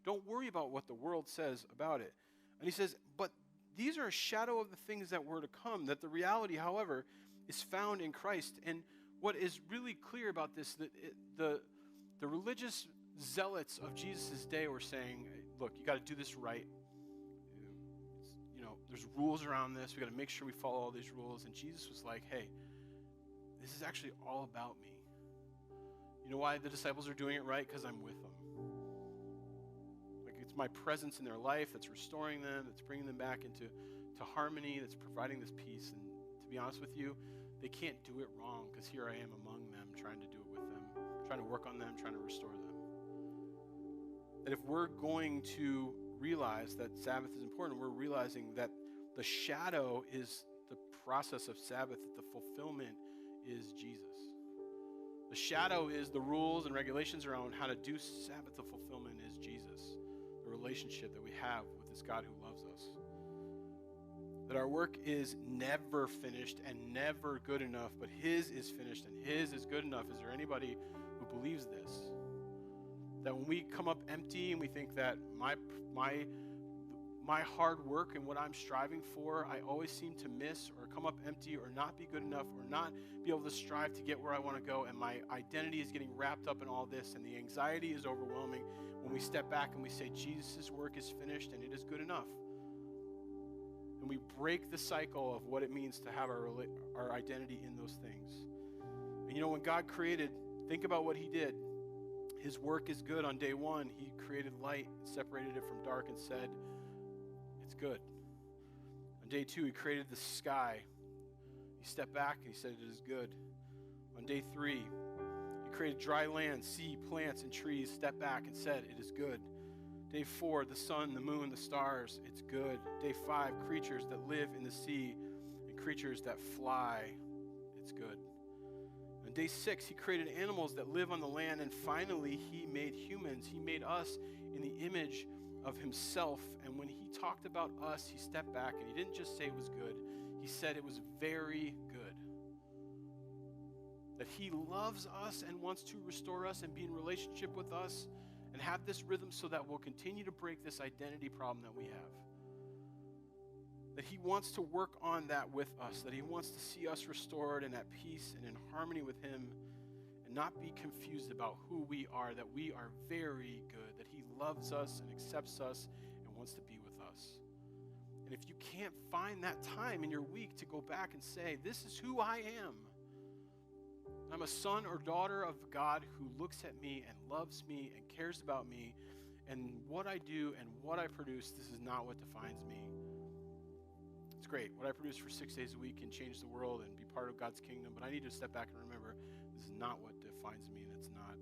Don't worry about what the world says about it. And he says, but these are a shadow of the things that were to come, that the reality, however, is found in Christ. And what is really clear about this, that the religious zealots of Jesus' day were saying, look, you got to do this right. There's rules around this. We got to make sure we follow all these rules. And Jesus was like, hey, this is actually all about me. You know why the disciples are doing it right? Because I'm with them. Like, it's my presence in their life that's restoring them, that's bringing them back into harmony, that's providing this peace. And to be honest with you, they can't do it wrong, because here I am among them, trying to do it with them, trying to work on them, trying to restore them. That if we're going to realize that Sabbath is important, we're realizing that the shadow is the process of Sabbath, that the fulfillment is Jesus. The shadow is the rules and regulations around how to do Sabbath. The fulfillment is Jesus, the relationship that we have with this God who loves us. That our work is never finished and never good enough, but His is finished and His is good enough. Is there anybody who believes this? That when we come up empty and we think that my hard work and what I'm striving for, I always seem to miss or come up empty or not be good enough or not be able to strive to get where I want to go, and my identity is getting wrapped up in all this, and the anxiety is overwhelming, when we step back and we say, Jesus' work is finished and it is good enough. And we break the cycle of what it means to have our identity in those things. And when God created, think about what He did. His work is good. On day one, He created light, separated it from dark, and said, it's good. On day two, He created the sky. He stepped back and He said, it is good. On day three, He created dry land, sea, plants, and trees, stepped back and said, it is good. Day four, the sun, the moon, the stars, it's good. Day five, creatures that live in the sea and creatures that fly, it's good. On day six, He created animals that live on the land, and finally, He made humans. He made us in the image of Himself, and when He talked about us, He stepped back, and He didn't just say it was good. He said it was very good. That He loves us and wants to restore us and be in relationship with us and have this rhythm so that we'll continue to break this identity problem that we have. That He wants to work on that with us, that He wants to see us restored and at peace and in harmony with Him, and not be confused about who we are, that we are very good, that He loves us and accepts us and wants to be with us. And if you can't find that time in your week to go back and say, this is who I am. I'm a son or daughter of God who looks at me and loves me and cares about me, and what I do and what I produce, this is not what defines me. It's great. What I produce for 6 days a week can change the world and be part of God's kingdom, but I need to step back and remember this is not what defines me, and it's not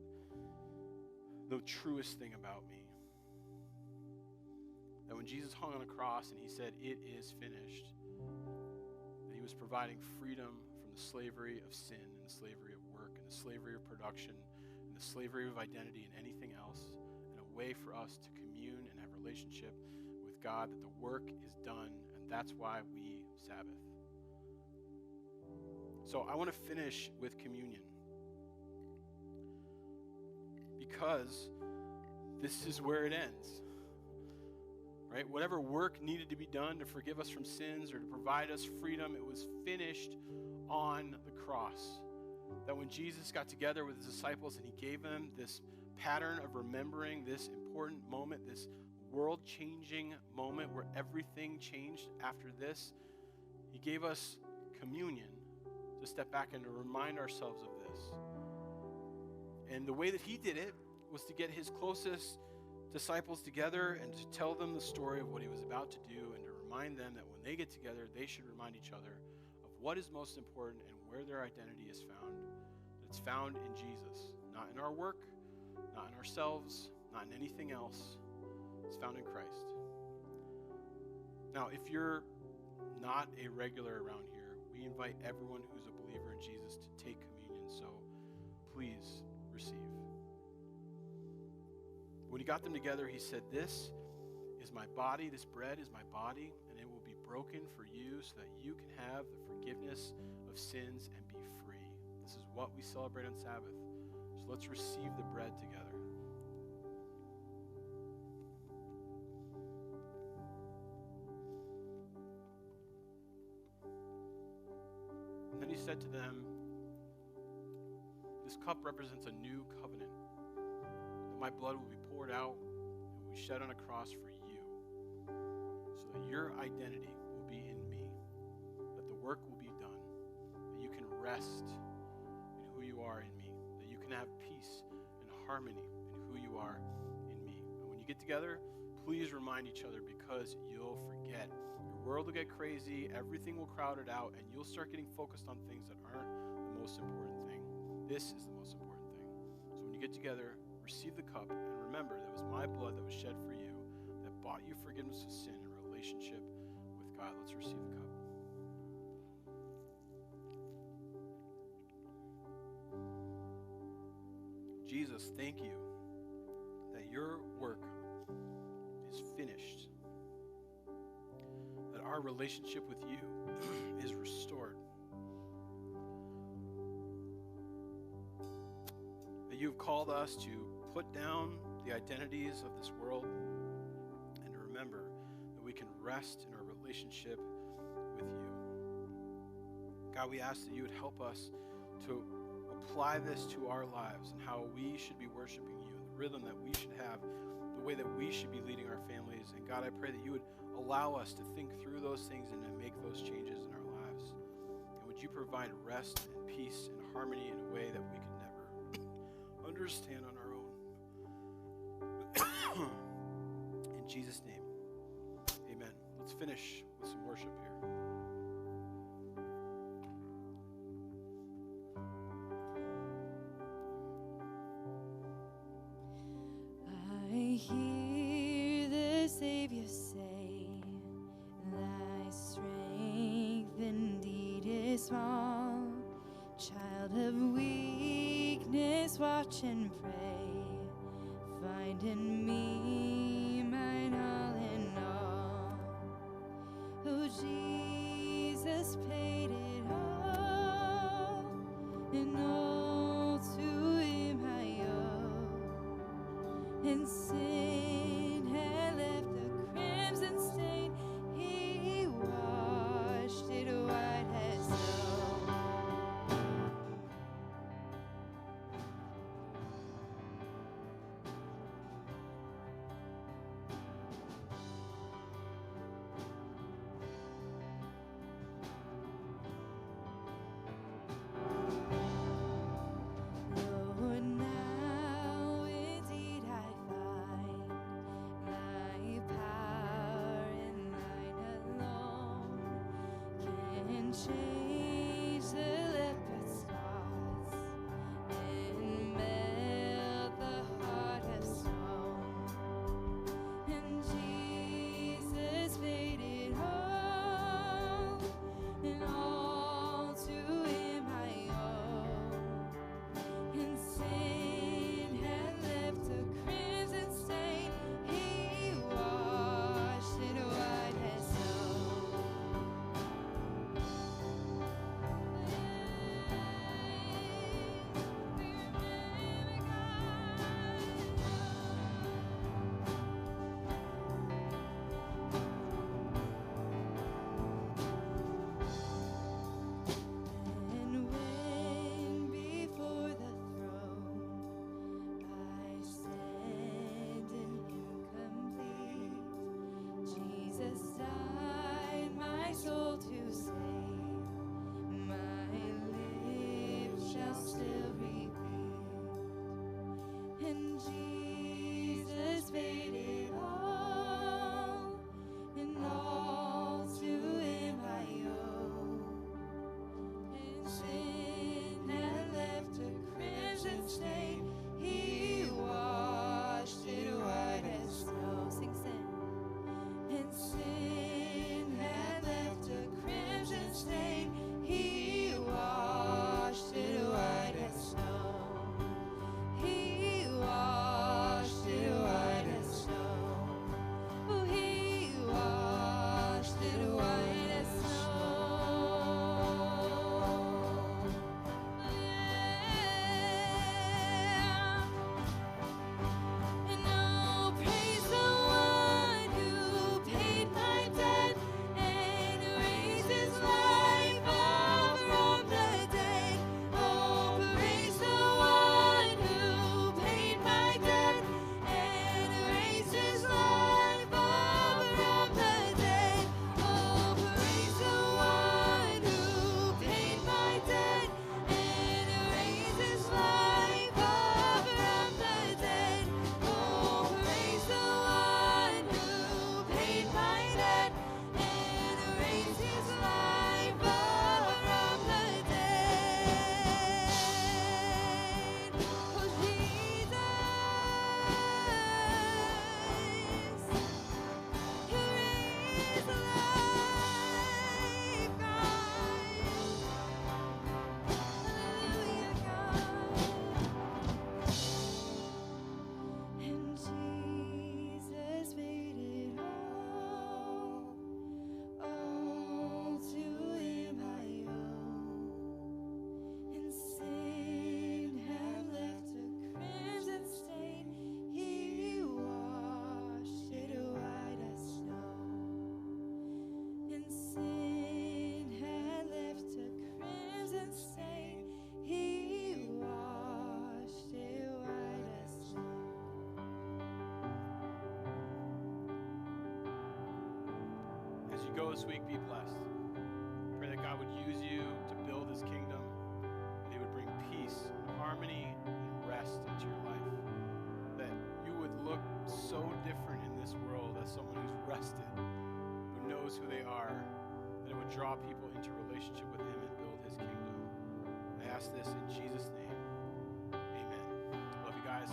the truest thing about me. That when Jesus hung on a cross and He said, it is finished, that He was providing freedom from the slavery of sin and the slavery of work and the slavery of production and the slavery of identity and anything else, and a way for us to commune and have relationship with God, that the work is done, and that's why we Sabbath. So I want to finish with communion, because this is where it ends. Right? Whatever work needed to be done to forgive us from sins or to provide us freedom, it was finished on the cross. That when Jesus got together with His disciples and He gave them this pattern of remembering this important moment, this world-changing moment where everything changed after this, He gave us communion to step back and to remind ourselves of this. And the way that he did it was to get his closest disciples together and to tell them the story of what he was about to do and to remind them that when they get together, they should remind each other of what is most important and where their identity is found. It's found in Jesus, not in our work, not in ourselves, not in anything else. It's found in Christ. Now, if you're not a regular around here, we invite everyone who's a believer in Jesus to take communion, so please receive. When he got them together, he said, "This is my body, this bread is my body, and it will be broken for you so that you can have the forgiveness of sins and be free." This is what we celebrate on Sabbath. So let's receive the bread together. And then he said to them, "This cup represents a new covenant. That my blood will be poured out and will be shed on a cross for you, so that your identity will be in me, that the work will be done, that you can rest in who you are in me, that you can have peace and harmony in who you are in me." And when you get together, please remind each other, because you'll forget. Your world will get crazy, everything will crowd it out, and you'll start getting focused on things that aren't the most important thing. This is the most important thing. So when you get together, receive the cup, and remember that it was my blood that was shed for you, that bought you forgiveness of sin and relationship with God. Let's receive the cup. Jesus, thank you that your work is finished, that our relationship with you is restored, that you've called us to put down the identities of this world and to remember that we can rest in our relationship with you. God, we ask that you would help us to apply this to our lives and how we should be worshiping you, and the rhythm that we should have, the way that we should be leading our families. And God, I pray that you would allow us to think through those things and to make those changes in our lives. And would you provide rest and peace and harmony in a way that we could never understand on our own. In Jesus' name, amen. Let's finish with some worship here. I hear the Savior say, "Thy strength indeed is small. Child of weakness, watch and pray. Find in me mine all in all. Oh, Jesus paid it all, and all to him I owe. And sin had left a crimson stain, he washed it white as snow. Lord, now indeed I find go this week, be blessed. Pray that God would use you to build his kingdom, and he would bring peace, harmony, and rest into your life. That you would look so different in this world as someone who's rested, who knows who they are, that it would draw people into relationship with him and build his kingdom. I ask this in Jesus' name. Amen. Love you guys.